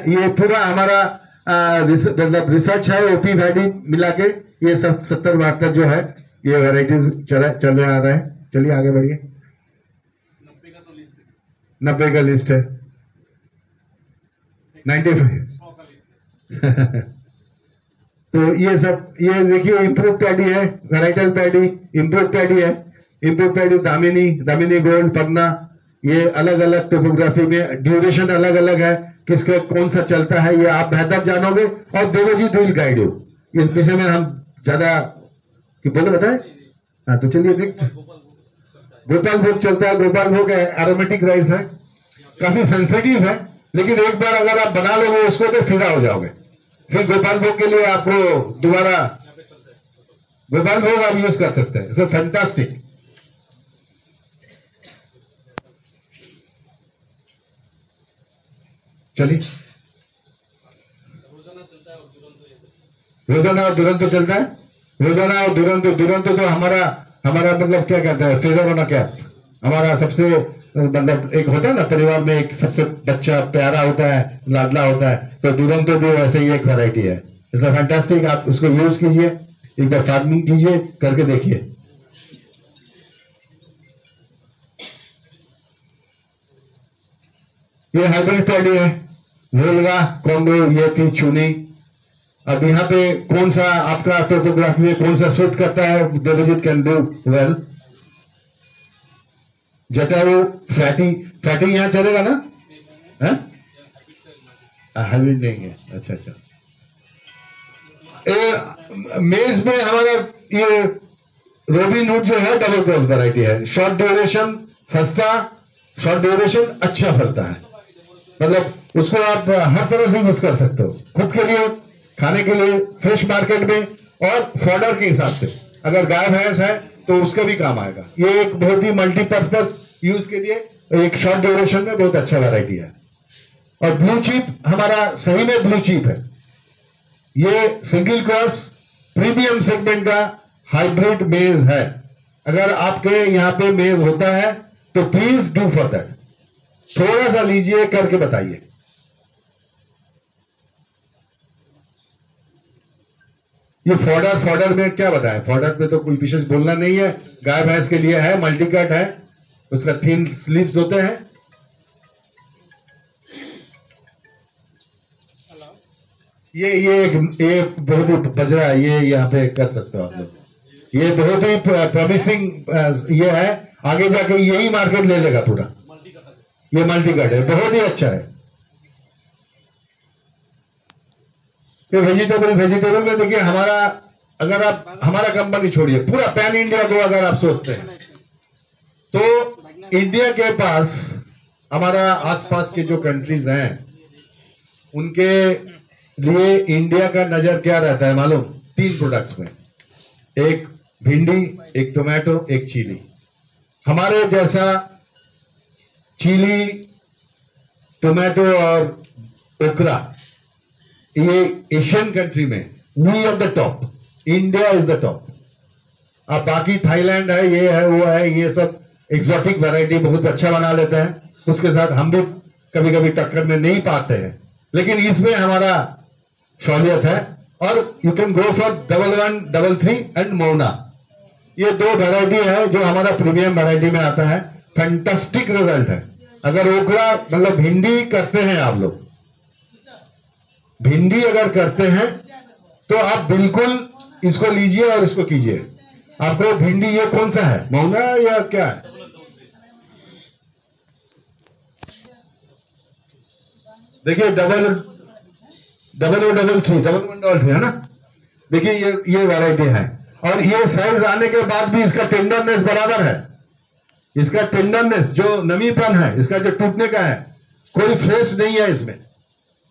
ये पूरा हमारा मतलब रिसर्च है, ओपी वैडी मिला के ये सब 70-72 जो है ये वैरायटीज चले आ रहे हैं। चलिए आगे बढ़िए। 90 का लिस्ट है, 95 तो ये सब, ये देखिए इम्प्रूव पैडी है, वैराइटल पैडी, इम्प्रूव पैडी है, इम्प्रूव पैडी दामिनी गोल्ड, पन्ना, ये अलग अलग टोपोग्राफी में ड्यूरेशन अलग अलग है, किसका कौन सा चलता है ये आप बेहतर जानोगे और देवजीत विल गाइड यू। इस विषय में हम ज्यादा बोले बताए। हाँ तो चलिए नेक्स्ट। गोपाल भोग चलता है। गोपाल भोग एरोमेटिक राइस है, काफी सेंसिटिव है, लेकिन एक बार अगर आप बना लोगे उसको तो फिदा हो जाओगे। फिर गोपाल भोग के लिए आपको दोबारा गोपाल भोग आप यूज कर सकते हैं। सो फैंटास्टिक। चलिए रोजाना और दुरंतो चलता है। रोजाना और दुरंतो तो हमारा मतलब क्या कहते हैं, फेदर होना क्या हमारा सबसे मतलब एक होता है ना परिवार में, एक सबसे बच्चा प्यारा होता है, लाडला होता है, तो दुरंतो भी वैसे ही एक वैरायटी है। It's fantastic. आप उसको यूज कीजिए, एक बार फार्मिंग कीजिए, करके देखिए। ये हाइब्रिड पैडी है, वोल्गा, कॉन्गो, येती, चुनी। अब यहाँ पे कौन सा आपका टोपोग्राफी में कौन सा सूट करता है, Debjit can do well. Jatayu, fatty यहाँ चलेगा ना? हाइब्रिड नहीं है, अच्छा। मेज में हमारा ये रोबिन हुड जो है डबल क्रॉस वैरायटी है। शॉर्ट ड्यूरेशन, सस्ता, शॉर्ट ड्यूरेशन, अच्छा फलता है। मतलब उसको आप हर तरह से यूज कर सकते हो, खुद के लिए, खाने के लिए, फ्रेश मार्केट में, और फॉडर के हिसाब से। अगर गाय भैंस है तो उसका भी काम आएगा। ये एक बहुत ही मल्टीपर्पज यूज के लिए एक शॉर्ट ड्यूरेशन में बहुत अच्छा वैरायटी है। और ब्लू चीप हमारा सही में ब्लू चीप है। ये सिंगल क्रॉस प्रीमियम सेगमेंट का हाइब्रिड मेज है। अगर आपके यहाँ पे मेज होता है तो प्लीज डू फॉर दैट, थोड़ा सा लीजिए, करके बताइए। ये फॉडर में क्या बताएं? फॉडर पे तो कोई विशेष बोलना नहीं है, गाय भैंस के लिए है, मल्टी कट है, उसका थिन स्लीव्स होते हैं। ये बहुत ही बजरा है, ये यहाँ पे कर सकते हो आप लोग। ये बहुत ही प्रॉमिसिंग ये है, आगे जाके यही मार्केट ले लेगा पूरा। ये मल्टी कट है, बहुत ही अच्छा है। ये वेजिटेबल में देखिए हमारा, अगर आप हमारा कंपनी छोड़िए, पूरा पैन इंडिया को अगर आप सोचते हैं तो इंडिया के पास हमारा आसपास के जो कंट्रीज हैं उनके लिए इंडिया का नजर क्या रहता है मालूम? 3 प्रोडक्ट्स में, एक भिंडी, एक टोमेटो, एक चिली। हमारे जैसा चिली, टोमेटो और ओकरा, ये एशियन कंट्री में we are the top, India is the top. अब बाकी थाईलैंड है, ये है, वो है, ये सब एक्सोटिक वैरायटी बहुत अच्छा बना लेते हैं, उसके साथ हम भी कभी कभी टक्कर में नहीं पाते हैं, लेकिन इसमें हमारा शौलियत है। और you can go for 11, 33 and Mona. ये 2 वैरायटी है जो हमारा प्रीमियम वैरायटी में आता है। फैंटास्टिक रिजल्ट है। अगर ओकरा मतलब भिंडी करते हैं आप लोग, भिंडी अगर करते हैं तो आप बिल्कुल इसको लीजिए और इसको कीजिए। आपको भिंडी, ये कौन सा है, मौना या क्या है? देखिए डबल 3 है ना। देखिए ये वैरायटी है, और ये साइज आने के बाद भी इसका टेंडरनेस बराबर है। इसका टेंडरनेस, जो नमीपन है, इसका जो टूटने का है, कोई फ्रेश नहीं है, इसमें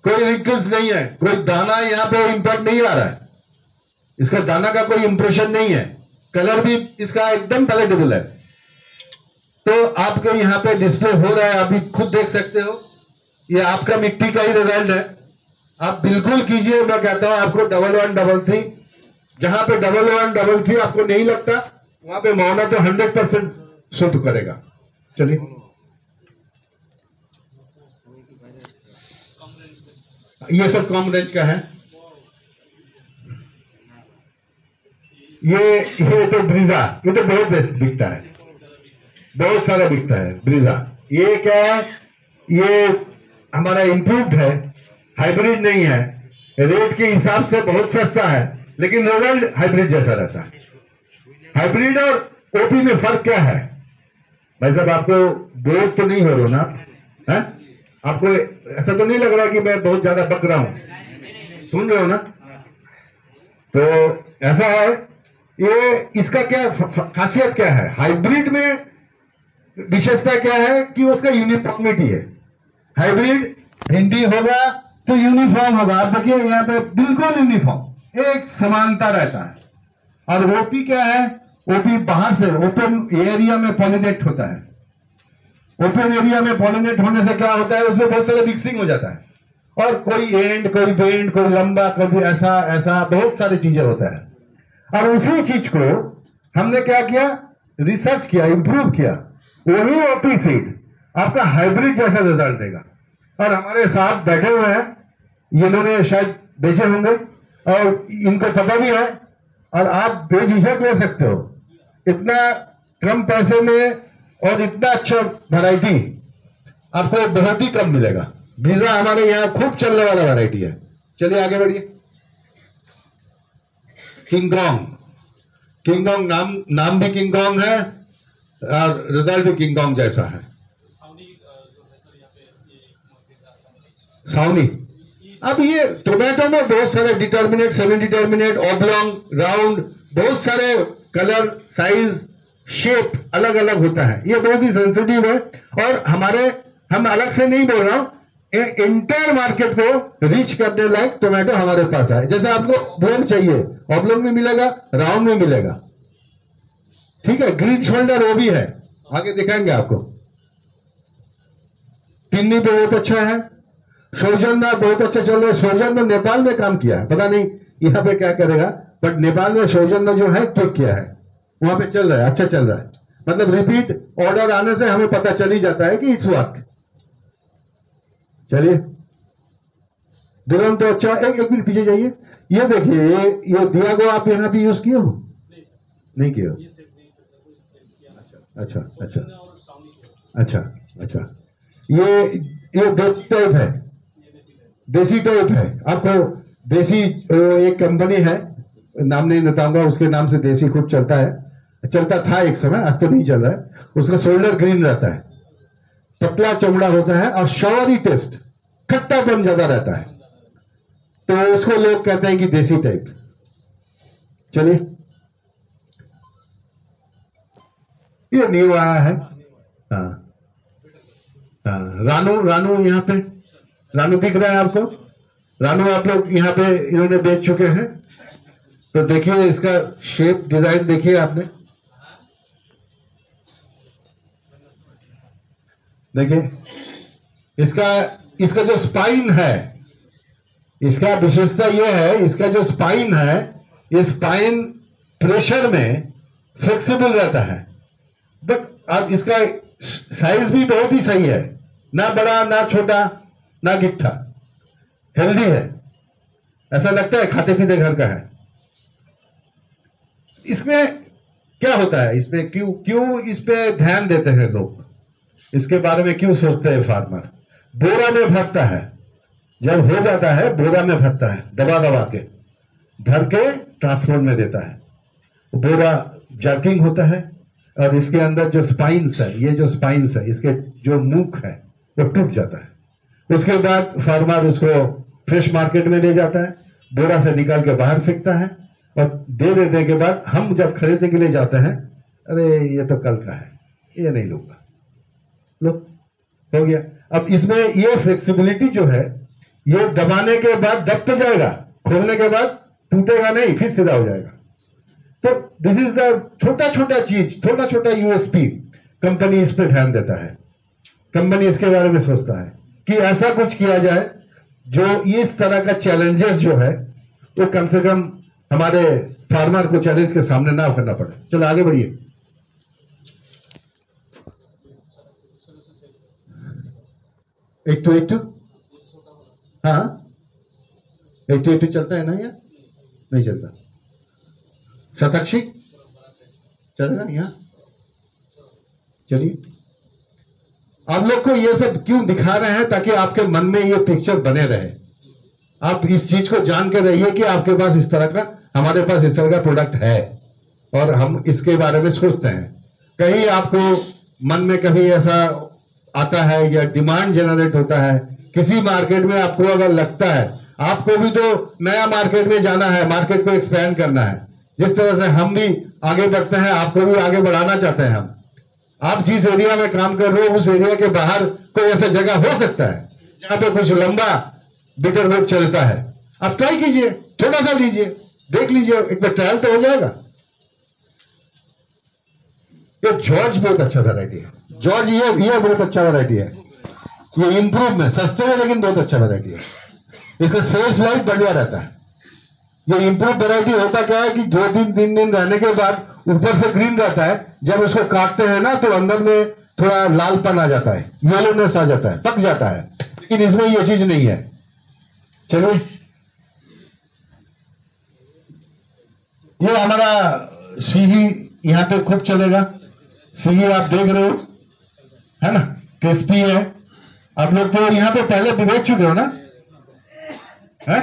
कोई रिंकल्स नहीं है, कोई दाना यहाँ पे इंपैक्ट नहीं आ रहा है, इसका दाना का कोई इंप्रेशन नहीं है, कलर भी इसका एकदम पैलेटेबल है। तो आपके यहाँ पे डिस्प्ले हो रहा है, आप भी खुद देख सकते हो। ये आपका मिट्टी का ही रिजल्ट है। आप बिल्कुल कीजिए। मैं कहता हूं आपको 1133, जहां पे 1133 आपको नहीं लगता वहां पे मौना तो 100% शुद्ध करेगा। चलिए, ये सब कम रेंज का है। ये तो ब्रीजा, ये तो बहुत बेस्ट बिकता है, बहुत सारा बिकता है ब्रीजा। ये क्या है, ये हमारा इंप्रूव्ड है, हाइब्रिड नहीं है, रेट के हिसाब से बहुत सस्ता है, लेकिन रिजल्ट हाइब्रिड जैसा रहता है। हाइब्रिड और ओपी में फर्क क्या है भाई साहब? आपको बोर तो नहीं हो रहा ना? है आपको ऐसा तो नहीं लग रहा कि मैं बहुत ज्यादा बक रहा हूं? सुन रहे हो ना? तो ऐसा है, ये इसका क्या खासियत क्या है? हाइब्रिड में विशेषता क्या है कि उसका यूनिफॉर्मिटी है। हाइब्रिड भिंडी होगा तो यूनिफॉर्म होगा। आप देखिए यहाँ पे बिल्कुल यूनिफॉर्म, एक समानता रहता है। और ओपी क्या है? ओपी बाहर से ओपन एरिया में पॉलिनेट होता है। ओपन एरिया में पॉलिनेट होने से क्या होता है, उसमें बहुत सारे मिक्सिंग हो जाता है, और कोई एंड, कोई बेंड, कोई लंबा, कोई ऐसा ऐसा बहुत सारी चीजें होता है। और उसी चीज को हमने क्या किया, रिसर्च किया, इंप्रूव किया। वही ओपी सीड आपका हाइब्रिड जैसा रिजल्ट देगा। और हमारे साथ बैठे हुए हैं, इन्होंने शायद बेचे होंगे और इनको पता भी है, और आप बेझिझक ले सकते हो इतना कम पैसे में, और इतना अच्छा वैरायटी आपको बहुत ही कम मिलेगा। ब्रीजा हमारे यहाँ खूब चलने वाला वैरायटी है। चलिए आगे बढ़िए। किंगोंग, किंगोंग नाम भी किंगोंग है और रिजल्ट भी किंगोंग जैसा है। साउनी, अब ये टोमेटो में बहुत सारे determinate, semi determinate, oblong, round, बहुत सारे कलर, साइज, शेप अलग अलग होता है। ये बहुत ही सेंसिटिव है, और हम अलग से नहीं बोल रहा हूं, इंटर मार्केट को रीच करने लायक टोमेटो हमारे पास है। जैसे आपको ब्लॉन्ग चाहिए, ऑब्लॉन्ग में मिलेगा, राउंड में मिलेगा, ठीक है। ग्रीन शोल्डर वो भी है, आगे दिखाएंगे आपको। पिन्नी पे बहुत अच्छा है। सौजन्य बहुत अच्छा चल रहा है। सौजन्य नेपाल में काम किया है, पता नहीं यहाँ पे क्या करेगा, बट नेपाल में सौजन्य जो है क्लिक किया है, वहां पे चल रहा है, अच्छा चल रहा है। मतलब रिपीट ऑर्डर आने से हमें पता चल ही जाता है कि इट्स वर्क। चलिए, दुल्हन तो अच्छा। एक मिनट पीछे जाइए। ये देखिए, ये दिया गो आप यहाँ पे यूज किए हो? नहीं किए हो? अच्छा अच्छा अच्छा अच्छा। ये देसी टाइप है, देसी टाइप है। आपको देसी, एक कंपनी है, नाम नहीं बताऊंगा, उसके नाम से देसी खूब चलता है, चलता था एक समय, आज तो नहीं चल रहा है। उसका शोल्डर ग्रीन रहता है, पतला चमड़ा होता है, और शॉवरी टेस्ट, खट्टापन ज्यादा रहता है, तो उसको लोग कहते हैं कि देसी टाइप। चलिए, ये न्यू आया है। हाँ हाँ, रानू यहाँ पे, रानू दिख रहा है आपको? रानू आप लोग यहाँ पे इन्होंने बेच चुके हैं, तो देखिए इसका शेप, डिजाइन देखिए आपने, देखिए इसका जो स्पाइन है, इसका विशेषता यह है, इसका जो स्पाइन है, ये स्पाइन प्रेशर में फ्लेक्सिबल रहता है, बट अब इसका साइज भी बहुत ही सही है, ना बड़ा ना छोटा ना गिट्ठा, हेल्दी है, ऐसा लगता है खाते पीते घर का है। इसमें क्या होता है, इसमें क्यों इस पे ध्यान देते हैं लोग, इसके बारे में क्यों सोचते हैं फार्मर? बोरा में भरता है, जब हो जाता है बोरा में भरता है, दबा दबा के भर के ट्रांसपोर्ट में देता है। बोरा जर्किंग होता है, और इसके अंदर जो स्पाइन्स है, ये जो स्पाइन्स है, इसके जो मुख है वो टूट जाता है। उसके बाद फार्मर उसको फ्रेश मार्केट में ले जाता है, बोरा से निकाल के बाहर फेंकता है, और दे देने के बाद हम जब खरीदने के लिए जाते हैं, अरे ये तो कल का है, ये नहीं लूंगा, लो हो गया। अब इसमें ये फ्लेक्सिबिलिटी जो है, ये दबाने के बाद दब तो जाएगा, खोलने के बाद टूटेगा नहीं, फिर सीधा हो जाएगा। तो दिस इज द छोटा छोटा चीज, छोटा छोटा यूएसपी कंपनी इस पे ध्यान देता है। कंपनी इसके बारे में सोचता है कि ऐसा कुछ किया जाए जो इस तरह का चैलेंजेस जो है वो कम से कम हमारे फार्मर को चैलेंज के सामने ना करना पड़े। चलो आगे बढ़िए। एक हाँ एक चलता है ना, या नहीं चलता? शताक्षी चलेगा यहाँ? चलिए, आप लोग को ये सब क्यों दिखा रहे हैं? ताकि आपके मन में ये पिक्चर बने रहे, आप इस चीज को जान के रहिए कि आपके पास इस तरह का, हमारे पास इस तरह का प्रोडक्ट है और हम इसके बारे में सोचते हैं। कहीं आपको मन में कभी ऐसा आता है या डिमांड जनरेट होता है किसी मार्केट में, आपको अगर लगता है आपको भी तो नया मार्केट में जाना है, मार्केट को एक्सपैंड करना है, जिस तरह से हम भी आगे बढ़ते हैं आपको भी आगे बढ़ाना चाहते हैं हम। आप जिस एरिया में काम कर रहे हो उस एरिया के बाहर कोई ऐसा जगह हो सकता है जहां पे कुछ लंबा बिटर वेट चलता है, आप ट्राई कीजिए, थोड़ा सा लीजिए, देख लीजिए, एक बार ट्रायल तो हो जाएगा। ये जॉर्ज बहुत अच्छा वैरायटी है, जॉर्ज ये बहुत अच्छा वैरायटी है, ये इंप्रूव में सस्ते में लेकिन बहुत अच्छा वैरायटी है, इसका सेल्फ लाइफ बढ़िया रहता है। ये इंप्रूव वैरायटी होता क्या है कि 2-3 दिन रहने के बाद ऊपर से ग्रीन रहता है, जब उसको काटते हैं ना तो अंदर में थोड़ा लालपन आ जाता है, येलोनेस आ जाता है, पक जाता है, लेकिन इसमें ये चीज नहीं है। चलिए, ये हमारा सीही यहाँ पे खूब चलेगा। सीही आप देख रहे हो है ना, क्रिस्पी है। आप लोग तो यहाँ पे पहले भी बेच चुके हो ना? है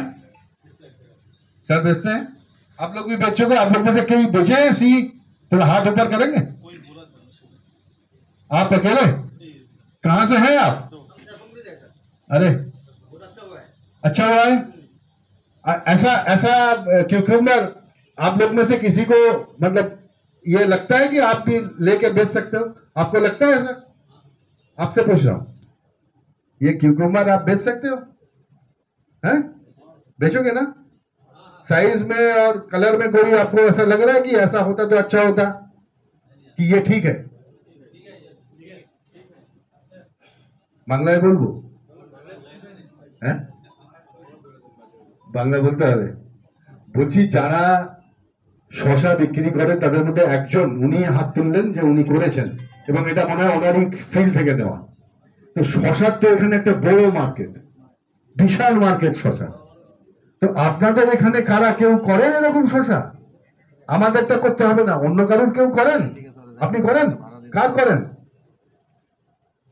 सर, बेचते हैं आप लोग भी बेच चुके हो? आप लोग में से कई बेचे हैं सीही? थोड़ा हाथ ऊपर करेंगे। आप अकेले? कहां से हैं आप? अरे अच्छा हुआ है। ऐसा क्यूकम्बर आप लोग में से किसी को मतलब ये लगता है कि आप भी लेके बेच सकते हो? आपको लगता है ऐसा? आपसे पूछ रहा हूं, ये क्यूकम्बर आप बेच सकते हो? हैं? बेचोगे ना? साइज में और कलर में कोई आपको ऐसा लग रहा है कि ऐसा होता तो अच्छा होता, कि ये ठीक है? বাংলায় বলবো? হ্যাঁ, বাংলা বলতে হবে। বলছি যারা শশা বিক্রি করে তাদের মধ্যে একজন উনি হাত তুললেন যে উনি করেছেন, এবং এটা মনে হয় ওনারই ফিল্ড থেকে দেওয়া। তো শশার তো এখানে একটা বড় মার্কেট, বিশাল মার্কেট শশা। তো আপনাদের এখানে কারা কেউ করেন এরকম শশা? আমাদেরটা করতে হবে না, অন্য কারোর কেউ করেন? আপনি করেন? কার করেন?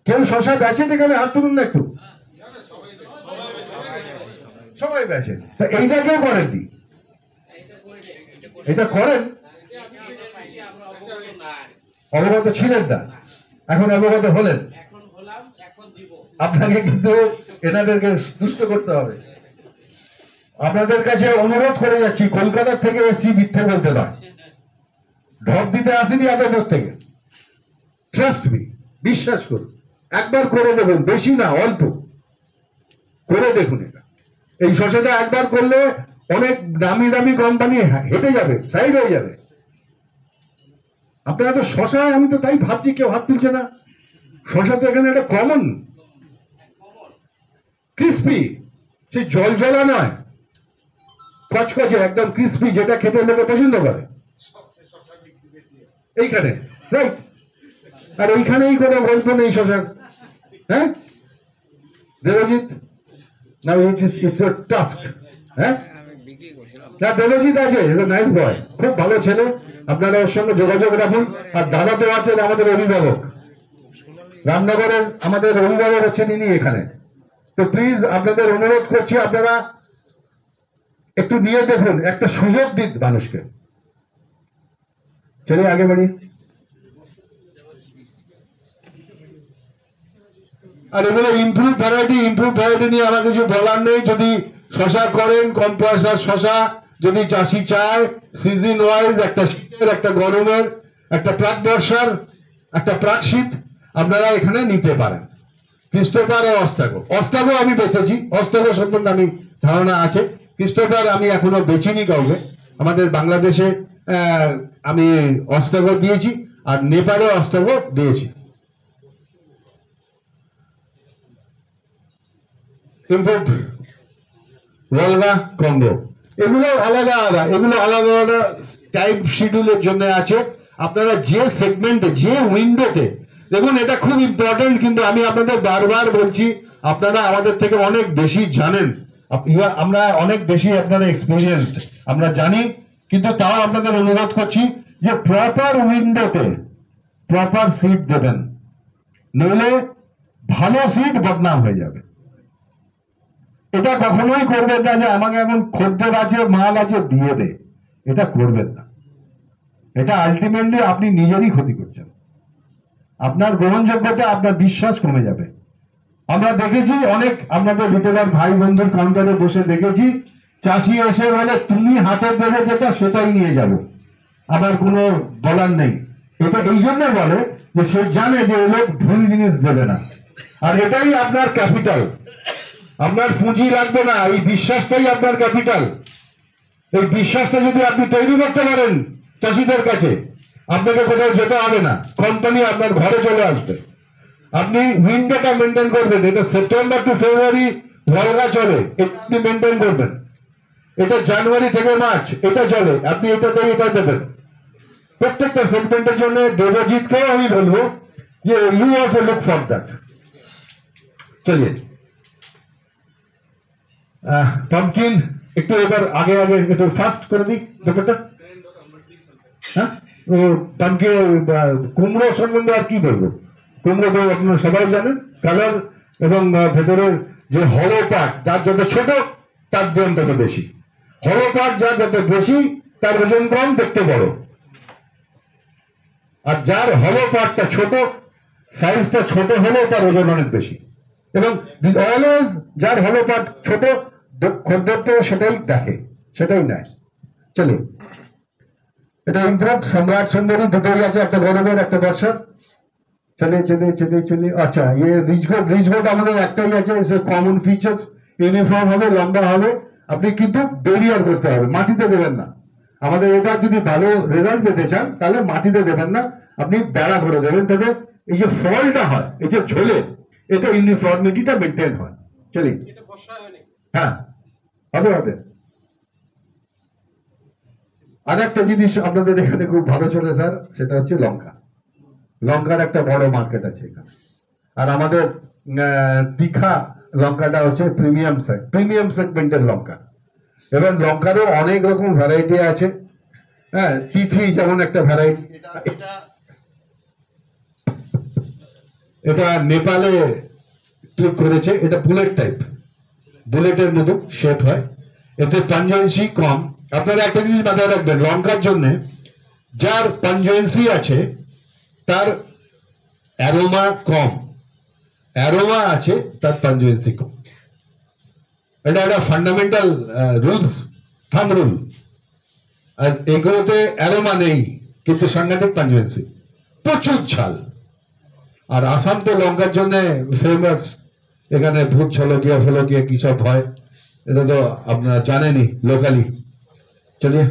কেউ শশা বেচেন এখানে? হাত তুলুন না একটু। সবাই বেচে। এইটা কেউ করেন কি? এটা করেন? অবগত ছিলেন না, এখন অবগত হলেন। আপনাকে কিন্তু এনাদেরকে দুষ্ট করতে হবে। আপনাদের কাছে অনুরোধ করে যাচ্ছি, কলকাতা থেকে এসি মিথ্যে বলতে নয়, ঢপ দিতে আসেনি আপনাদের থেকে। ট্রাস্ট মি, বিশ্বাস করুন, একবার করে দেখুন, বেশি না অল্প করে দেখুন। এটা এই শশাটা একবার করলে অনেক দামি দামি কোম্পানি হেঁটে যাবে, সাইড হয়ে যাবে। আপনারা তো শশা, আমি তো তাই ভাবছি কেউ হাত তুলছে না। শশা তো এখানে একটা কমন, ক্রিস্পি, সেই জল জলা নয়, কচকচে একদম ক্রিস্পি, যেটা খেতে লোকে পছন্দ করে। এইখানে রাইট, আর এইখানেই কোনো গল্প নেই শশার। হ্যাঁ দেবজিৎ, না ইটস ইউর টাস্ক। হ্যাঁ না, দেবজিৎ আছে, ইজ এ নাইস বয়, খুব ভালো ছেলে, আপনারা ওর সঙ্গে যোগাযোগ রাখুন। আর দাদা তো আছেন আমাদের অভিভাবক, রামনগরের আমাদের অভিভাবক হচ্ছেন ইনি এখানে। তো প্লিজ আপনাদের অনুরোধ করছি, আপনারা একটু নিয়ে দেখুন, একটা সুযোগ দিন মানুষকে। চলিয়ে আগে বাড়ি। আর এগুলো ইমপ্রুভ ভ্যারাইটি নিয়ে আমার কিছু বলার নেই। যদি শশা করেন, কম পয়সার শশা যদি চাষি চায়, সিজন ওয়াইজ, একটা শীতের, একটা গরমের, একটা প্রাক বর্ষার, একটা প্রাক শীত, আপনারা এখানে নিতে পারেন। ক্রিস্টোফার আর অস্টাগো আমি বেচেছি, অস্টাগো সম্বন্ধে আমি ধারণা আছে। ক্রিস্টোফার আমি এখনো বেচিনি কাউকে। আমাদের বাংলাদেশে আমি অস্টাগো দিয়েছি, আর নেপালে অস্টাগো দিয়েছি। ইম্প্রুভ ভলগা, কঙ্গো, এগুলো আলাদা আলাদা, এগুলো আলাদা আলাদা টাইম শিডিউলের জন্য আছে। আপনারা যে সেগমেন্টে, যে উইন্ডোতে দেখুন, এটা খুব ইম্পর্টেন্ট, কিন্তু আমি আপনাদের বারবার বলছি, আপনারা আমাদের থেকে অনেক বেশি জানেন, আমরা অনেক বেশি আপনারা এক্সপিরিয়েন্সড, আমরা জানি, কিন্তু তাও আপনাদের অনুরোধ করছি যে প্রপার উইন্ডোতে প্রপার সিট দেবেন, নইলে ভালো সিট বদনাম হয়ে যাবে। এটা কখনোই করবেন না যে আমাকে এখন খদ্দের আছে, মাল আছে, দিয়ে দে, এটা করবেন না। এটা আলটিমেটলি আপনি নিজেরই ক্ষতি করছেন, আপনার গ্রহণযোগ্যতা, আপনার বিশ্বাস কমে যাবে। আমরা দেখেছি অনেক আপনাদের রিটেলার ভাই বন্ধুর কাউন্টারে বসে দেখেছি, চাষি এসে বলে তুমি হাতে দেবে যেটা সেটাই নিয়ে যাব, আমার কোনো বলার নেই। এটা এই জন্য বলে যে সে জানে যে ওই লোক ভুল জিনিস দেবে না, আর এটাই আপনার ক্যাপিটাল। আপনার পুঁজি লাগবে না, এই বিশ্বাসটাই আপনার ক্যাপিটাল। এই বিশ্বাসটা যদি আপনি তৈরি করতে পারেন চাষিদের কাছে, আপনাকে কোথাও যেতে হবে না, কোম্পানি আপনার ঘরে চলে আসবে। আপনি উইন্ডোটা মেনটেন করবেন, এটা সেপ্টেম্বর টু ফেব্রুয়ারি ভলগা চলে, আপনি মেনটেন করবেন। এটা জানুয়ারি থেকে মার্চ এটা চলে, আপনি এটাতে এটা দেবেন। প্রত্যেকটা সেগমেন্টের জন্য দেবজিৎকেও আমি বলবো যে you also look for that. চলিয়ে পাম্পকিন একটু এবার আগে আগে একটু ফাস্ট করে দিই ব্যাপারটা। হ্যাঁ, পাম্পকিন কুমড়ো সম্বন্ধে আর কি বলবো, কুমড়ো তো আপনারা সবাই জানেন, কালার এবং ভেতরের যে হলো পার্ট, যার যত ছোট তার দাম তত বেশি। হলো পার্ট যার যত বেশি তার ওজন কম, দেখতে বড়। আর যার হলো পার্টটা ছোট, সাইজটা ছোট হলেও তার ওজন অনেক বেশি। এবং অলওয়েজ যার হলো পার্ট ছোট, খদ্দের তো সেটাই দেখে, সেটাই নেয়। চলো, এটা ইমপ্রুভ সম্রাট সুন্দরী দুটোই আছে, একটা গরমের একটা বর্ষার। চলে চলে চলে চলে আচ্ছা, ইয়ে রিচগোট আমাদের একটাই আছে, কমন ফিচার্স, ইউনিফর্ম হবে, লম্বা হবে, আপনি কিন্তু বেরিয়ার করতে হবে, মাটিতে দেবেন না। আমাদের এটা যদি ভালো রেজাল্ট পেতে চান তাহলে মাটিতে দেবেন না, আপনি বেড়া করে দেবেন, তাতে এই যে ফলটা হয়, এই যে ঝোলে, এটা ইউনিফর্মিটিটা মেনটেন হয়। চলি, হ্যাঁ হবে হবে। আর একটা জিনিস আপনাদের এখানে খুব ভালো চলে স্যার, সেটা হচ্ছে লঙ্কা। লঙ্কার একটা বড় মার্কেট আছে এখানে, আর আমাদের দীঘা লঙ্কাটা হচ্ছে প্রিমিয়াম সেগমেন্টের লঙ্কা। এবং লঙ্কারও অনেক রকম ভ্যারাইটি আছে। হ্যাঁ, T3 যেমন একটা ভ্যারাইটি, এটা নেপালে ক্লিক করেছে, এটা বুলেট টাইপ, বুলেটের মতো শেপ হয়, এতে পাঞ্জেন্সি কম। আপনারা একটা জিনিস মাথায় রাখবেন, লঙ্কার জন্য যার পাঞ্জেন্সি আছে তার অ্যারোমা কম, অ্যারোমা আছে তার পাঞ্জেন্সি কম। এটা একটা ফান্ডামেন্টাল রুলস, থাম রুল। আর এগুলোতে অ্যারোমা নেই কিন্তু সাংঘাতিক পাঞ্জেন্সি, প্রচুর ঝাল। আর আসাম তো লঙ্কার জন্য ফেমাস, এখানে ভূত ছলকিয়া ফলকিয়া কি সব হয়, এটা তো আপনারা জানেনই লোকালি। চলিয়ে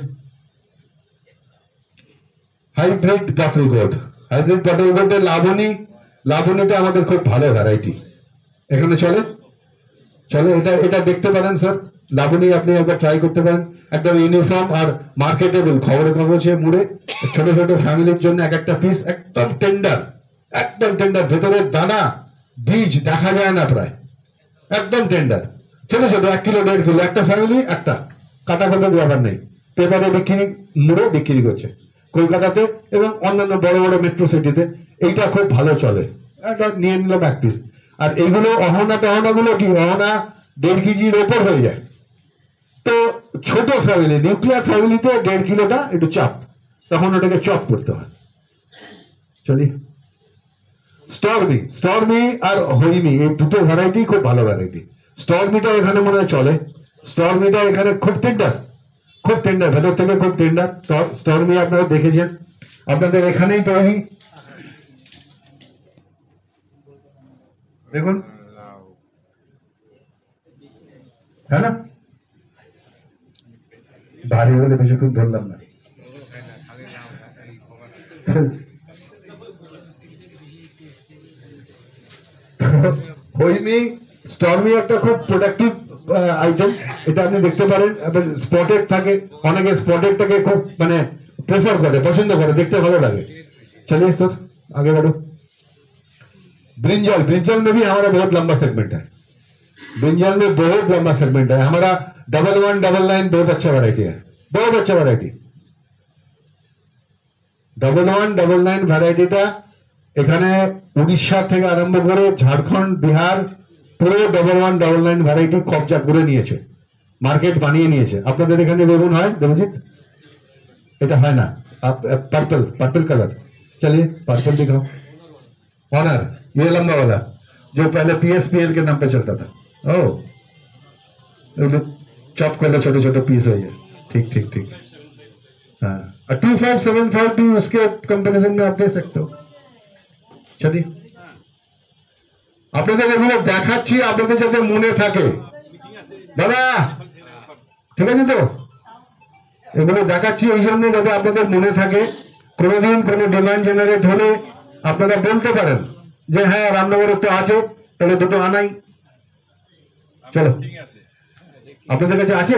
হাইব্রিড বাটল গোড, হাইব্রিড বাটল গোডের লাবণীটা আমাদের খুব ভালো ভ্যারাইটি, এখানে চলে চলে। এটা দেখতে পারেন স্যার, লাবণী আপনি একবার ট্রাই করতে পারেন, একদম ইউনিফর্ম আর মার্কেটেবল, খবরের কাগজে মুড়ে ছোট ছোট ফ্যামিলির জন্য এক একটা পিস, একদম টেন্ডার, একদম টেন্ডার, ভেতরে দানা বীজ দেখা যায় না প্রায়, একদম টেন্ডার, ছোট ছোট 1 কিলো 1.5 কিলো, একটা ফ্যামিলি একটা, কাটাকাটির ব্যাপার নেই। পেপারে মুড়ে বিক্রি করছে কলকাতাতে এবং অন্যান্য বড় বড় মেট্রো সিটিতে, এইটা খুব ভালো চলে। এটা নিয়ে নিলাম 1 পিস। আর এইগুলো অহনা গুলো কি, অহনা 1.5 কেজির ওপর হয়ে যায়। তো ছোট ফ্যামিলি, নিউক্লিয়ার ফ্যামিলিতে 1.5 কিলোটা একটু চাপ, তখন ওটাকে চপ করতে হয়। চলি, স্টর্মি আর হৈমি, এই দুটো ভ্যারাইটি খুব ভালো ভ্যারাইটি। স্টর্মিটা এখানে মনে হয় চলে, স্টর্মিটা এখানে খুব টেন্ডার, ভেতর থেকে খুব টেন্ডার। স্টর্মি আপনারা দেখেছেন, আপনাদের এখানেই তৈরি, দেখুন, হ্যাঁ না, ভারী হলে বেশিক্ষণ ধরলাম না। হৈমি, স্টর্মি একটা খুব প্রোডাক্টিভ আইটেম, এটা আপনি দেখতে পারেন। স্পটেড থাকে, অনেকে স্পটেডটাকে খুব মানে প্রেফার করে, পছন্দ করে, দেখতে भालो लगे। चलिए सर आगे बढ़ो। ब्रिंजल, ब्रिंजल में भी हमारा बहुत लंबा सेगमेंट है। ब्रिंजल में बहुत लंबा सेगमेंट है हमारा। 1199 बहुत अच्छा वैरायटी है, बहुत अच्छा वैरायटी। 1199 ভ্যারাইটিটা এখানে উড়িষ্যা থেকে আরম্ভ করে ঝাড়খণ্ড, বিহার পুরো 1199 ভ্যারাইটি কবজা করে নিয়েছে, মার্কেট বানিয়ে নিয়েছে। আপনাদের এখানে বেগুন হয় দেবজিৎ? এটা হয় না, पर्पल पर्पल कलर। चलिए पर्पल दिखाओ। ऑनर ये लंबा वाला जो पहले PSPL के नाम पे चलता था। ओ चॉप कर लो, छोटे छोटे पीस हो गए। ठीक ठीक ठीक। हाँ 2575 भी उसके कंपैरिजन में आप दे सकते हो। चलिए আপনাদের এগুলো দেখাচ্ছি, আপনাদের যাতে মনে থাকে দাদা, ঠিক আছে তো? এগুলো দেখাচ্ছি ওই জন্য যাতে আপনাদের মনে থাকে। কোনোদিন কোনো ডিমান্ড জেনারেট হলে আপনারা বলতে পারেন যে হ্যাঁ রামনগরে তো আছে, তাহলে দুটো আনাই। চলো আপনাদের কাছে আছে?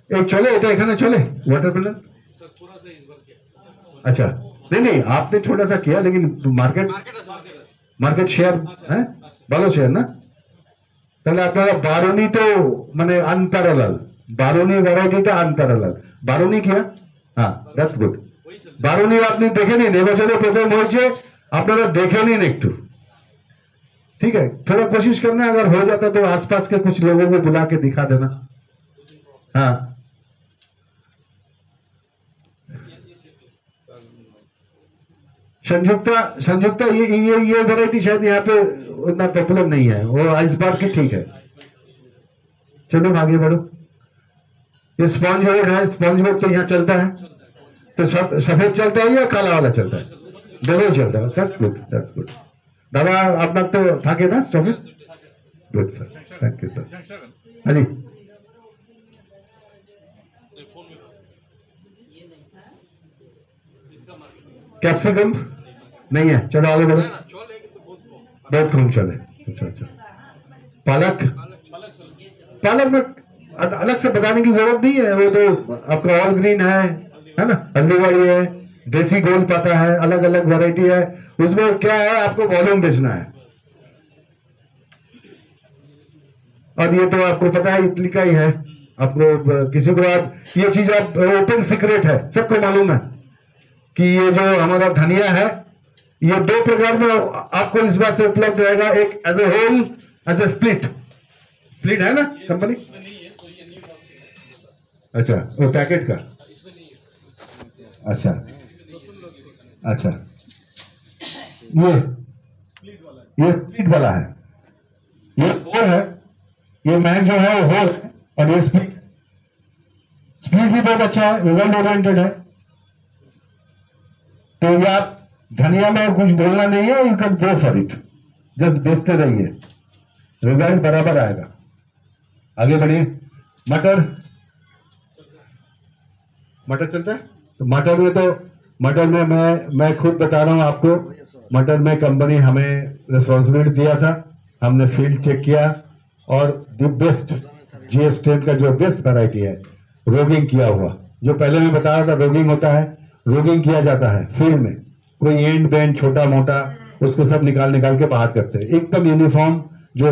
एक चले, এটা এখানে চলে वाटरमेलन। अच्छा नहीं नहीं आपने छोटा सा किया, लेकिन मार्केट शेयर है ভালো শেয়ার না? তাহলে আপনারা বারুনি তো মানে আনপ্যারালাল, বারুনি ভ্যারাইটিটা আনপ্যারালাল। বারুনি কিয়া, হ্যাঁ দ্যাটস গুড। বারুনি আপনি দেখে নিন, এবছরে প্রথম হয়েছে, আপনারা দেখে নিন একটু, ठीक है? थोड़ा कोशिश करना, अगर हो जाता तो आसपास के कुछ लोगों को बुला के दिखा देना। हाँ संयुक्ता ये वैरायटी शायद यहाँ पे उतना पॉपुलर नहीं है, वो इस बार की ठीक है। चलो आगे बढ़ो। ये स्पॉन्ज वुड है, स्पॉन्ज वुड तो यहाँ चलता है, तो सफेद चलता है या काला वाला चलता है? दोनों चलता है। That's good, that's good. दादा আপনার তো থাকে না স্টকে? Good sir, thank you sir. हाँ जी कैप्सिकम नहीं है, चलो आगे बढ़ो। बहुत कम चले। अच्छा अच्छा पालक, पालक में अलग से बताने की जरूरत नहीं है, वो तो आपका ऑल ग्रीन है ना, हल्दीवाड़ी है, देसी गोल पता है, अलग अलग वैरायटी है। उसमें क्या है, आपको वॉल्यूम बेचना है। और ये तो आपको पता है इटली का ही है, आपको किसी को आप ये चीज आप ओपन सीक्रेट है, सबको मालूम है कि ये जो हमारा धनिया है ये 2 प्रकार में आपको इस बात से उपलब्ध रहेगा, एक as a whole, as a split. Split है ना कंपनी? अच्छा वो पैकेट का, अच्छा अच्छा ये स्प्लिट वाला है, ये होल है, ये मैन जो है वो होल है, और ये स्प्लिट। स्प्लिट भी बहुत अच्छा है, रिजल्ट ओरिएंटेड है। तो ये आप धनिया में कुछ बोलना नहीं है, you can go for it, just बेचते रहिए, रिजल्ट बराबर आएगा। आगे बढ़िए। मटर, मटर चलता है? तो मटर में मैं खुद बता रहा हूं आपको, मटर में कंपनी हमें रिस्पॉन्सिबिलिटी दिया था, हमने फील्ड चेक किया, और द बेस्ट GS 10 का जो बेस्ट वैरायटी है, रोगिंग किया हुआ, जो पहले मैं बता रहा था रोगिंग होता है, रोगिंग किया जाता है फील्ड में, कोई एंड बैंड छोटा मोटा उसको सब निकाल के बाहर करते हैं, एकदम यूनिफॉर्म जो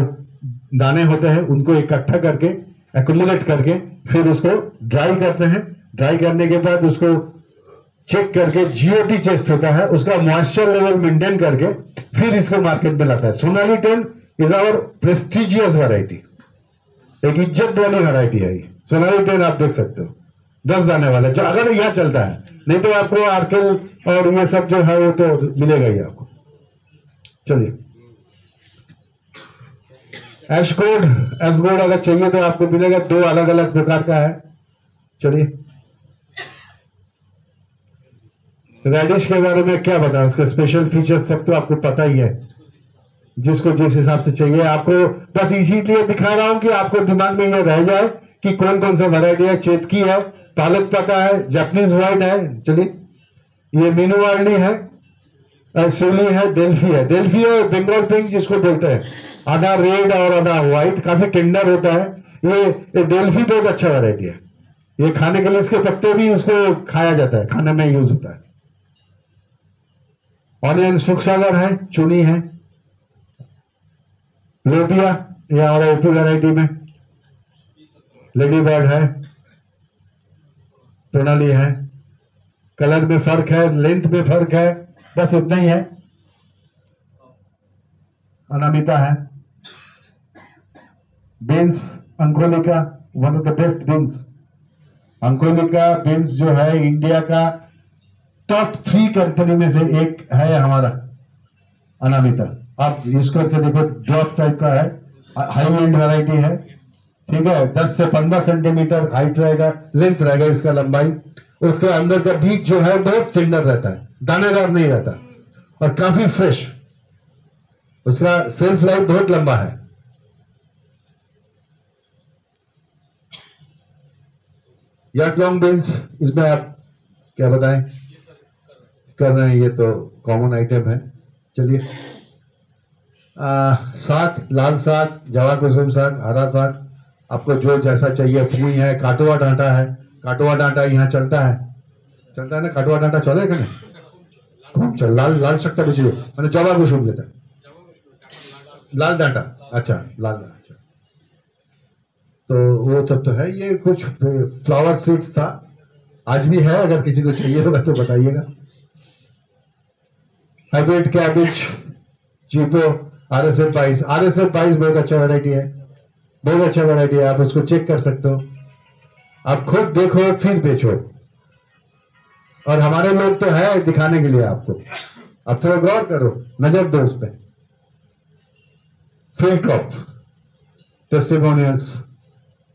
दाने होते हैं उनको इकट्ठा करके एक्यूमुलेट करके फिर उसको ड्राई करते हैं। ड्राई करने के बाद उसको चेक करके GOT टेस्ट होता है, उसका मॉइस्चर लेवल मेंटेन करके फिर इसको मार्केट में लाता है। Sonali 10 is our prestigious variety, एक इज्जत वाली वैरायटी है ये। सोनाली 10 आप देख सकते हो, 10 दाने वाला, जो अगर यहाँ चलता है, नहीं तो आपको आर्केल और ये सब जो है वो तो मिलेगा ही आपको। चलिए एशगोल्ड अगर चाहिए तो आपको मिलेगा, 2 अलग अलग प्रकार का है। चलिए रेडिश के बारे में क्या बताएं, उसके स्पेशल फीचर्स सब तो आपको पता ही है, जिसको जिस हिसाब से चाहिए। आपको बस इसीलिए दिखा रहा हूं कि आपको दिमाग में ये रह जाए कि कौन कौन सा वैरायटी है। चेतकी है, पालक पता है, जापानीज वाइट है, चलिए ये मीनूवार्ली है, सोली है, डेल्फी है, डेल्फी और बंगाल पिंक जिसको बोलते हैं, आधा रेड और आधा व्हाइट, काफी टेंडर होता है। ये डेल्फी बहुत अच्छा वैरायटी है। ये खाने के लिए इसके पत्ते भी उसको खाया जाता है, खाने में यूज होता है। ऑनियन सुखसागर है, चुनी है, लोबिया ये हमारा ऊपरी वैरायटी में, लेडी बर्ड है, प्रणाली है। कलर में फर्क है, लेंथ में फर्क है, बस इतना ही है। अनामिका है, beans Ankolika, one of the best beans. Ankolika beans जो है इंडिया का टॉप 3 कंपनी में से एक है हमारा अनामिका। आप इसको करके देखो, ड्रॉप टाइप का है, हाई एंड वैरायटी है, ठीक है। 10 से 15 सेंटीमीटर हाइट रहेगा, लेंथ रहेगा इसका, लंबाई। उसके अंदर का बीज जो है बहुत टेंडर रहता है, दानेदार नहीं रहता और काफी फ्रेश। उसका सेल्फ लाइफ बहुत लंबा है। याकलॉन्ग बीन्स, इसमें आप क्या बताएं कर रहे हैं, ये तो कॉमन आइटम है। चलिए, साग, लाल साग, जवा कुसुम साग, हरा साग, आपको जो जैसा चाहिए। पुई है, काटुआ डांटा है। काटुआ डांटा यहाँ चलता है ना, काटुआ डांटा चले क्या कौन चल, लाल शक्कर बेची मैंने जवा कुसुम लेता, लाल डांटा, अच्छा लाल डांटा, तो वो तो है। ये कुछ फ्लावर सीड्स था, आज भी है, अगर किसी को चाहिए होगा तो बताइएगा। हाइब्रिड कैबिज, चीपो, RSF 22 बहुत अच्छा वैरायटी है, बहुत अच्छा वैरायटी है। आप उसको चेक कर सकते हो, आप खुद देखो फिर बेचो। और हमारे लोग तो है दिखाने के लिए आपको, अब थोड़ा गौर करो, नजर दो उस पर। फील्ड क्रॉप टेस्टिमोनियल्स,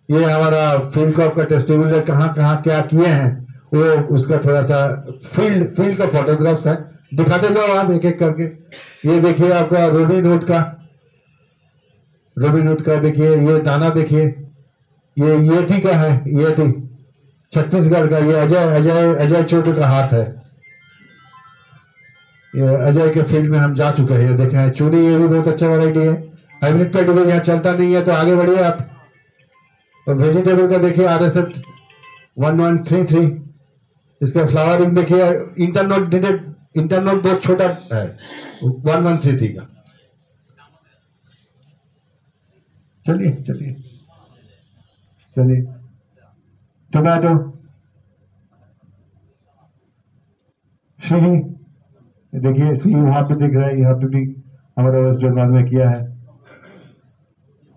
ये हमारा फील्ड क्रॉप का टेस्टिमोनियल कहाँ कहाँ क्या किए हैं, वो उसका थोड़ा सा फील्ड का फोटोग्राफ्स है, दिखाते जाओ आप एक एक करके। ये देखिए आपका रोबीनहुड का देखिए, ये दाना देखिए, ये येती का है, येती छत्तीसगढ़ का। ये अजय चोटू का हाथ है। ये अजय के फील्ड में हम जा चुके हैं, ये देखे हैं। चूनी, ये भी बहुत अच्छा वैरायटी है। हाइब्रिड पेट भी यहाँ चलता नहीं है, तो आगे बढ़िए आप। और वेजिटेबल का देखिए, RSF 1133, इसका फ्लावरिंग देखिए। इंटरनोट बहुत छोटा है, 1133 का। चलिए टोमेटो, सिही देखिए, सिही वहां पे दिख रहा है, यहाँ पे भी हमारे वेस्ट बंगाल में किया है।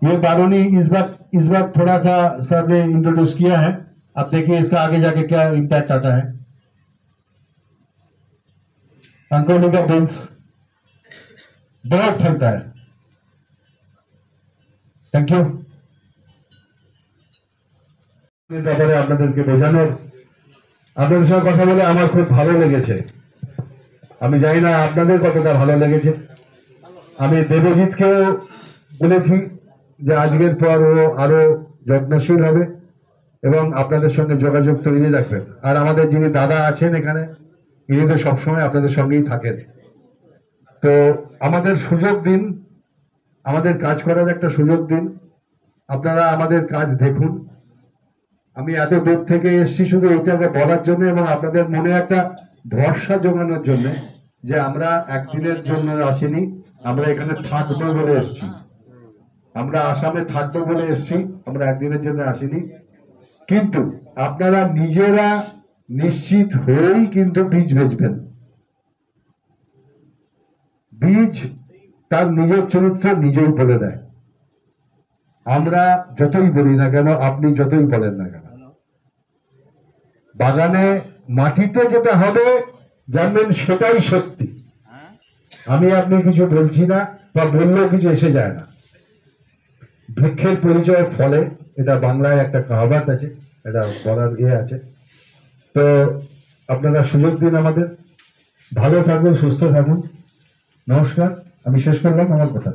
ये बारूनी इस बार थोड़ा सा सर ने इंट्रोड्यूस किया है, अब देखिए इसका आगे जाके क्या इम्पैक्ट आता है। अंकोलिका बीन्स बहुत फलता है। Thank you. ব্যাপারে আপনাদেরকে বোঝানোর, আপনাদের সঙ্গে কথা বলে আমার খুব ভালো লেগেছে। আমি জানি না আপনাদের কতটা ভালো লেগেছে। আমি দেবজিৎকেও বলেছি যে আজকের পর ও আরো যত্নশীল হবে এবং আপনাদের সঙ্গে যোগাযোগ তৈরি রাখবেন। আর আমাদের যিনি দাদা আছেন এখানে, ইনি তো সবসময় আপনাদের সঙ্গেই থাকেন। তো আমাদের সুযোগ দিন, আমাদের কাজ করার একটা সুযোগ দিন। আপনারা আমাদের কাজ দেখুন। আমি এত দূর থেকে এসেছি শুধু এইটাকে বলার জন্য এবং আপনাদের মনে একটা ভরসা জোগানোর জন্য যে আমরা একদিনের জন্য আসিনি, আমরা এখানে থাকবো বলে এসেছি। আমরা আসামে থাকবো বলে এসেছি, আমরা একদিনের জন্য আসিনি। কিন্তু আপনারা নিজেরা নিশ্চিত হয়েই কিন্তু বীজ বেচবেন। বীজ তার নিজের চরিত্র নিজেই বলে দেয়। আমরা যতই বলি না কেন, আপনি যতই বলেন না কেন, বাগানে মাটিতে যেটা হবে জানবেন সেটাই সত্যি। আমি আপনি কিছু বলছি না বা বললেও কিছু এসে যায় না। বৃক্ষের পরিচয় ফলে, এটা বাংলায় একটা কাহাবাত আছে, এটা বলার আছে। তো আপনারা সুযোগ দিন আমাদের। ভালো থাকুন, সুস্থ থাকুন। নমস্কার, আমি শেষ করলাম আমার কথা।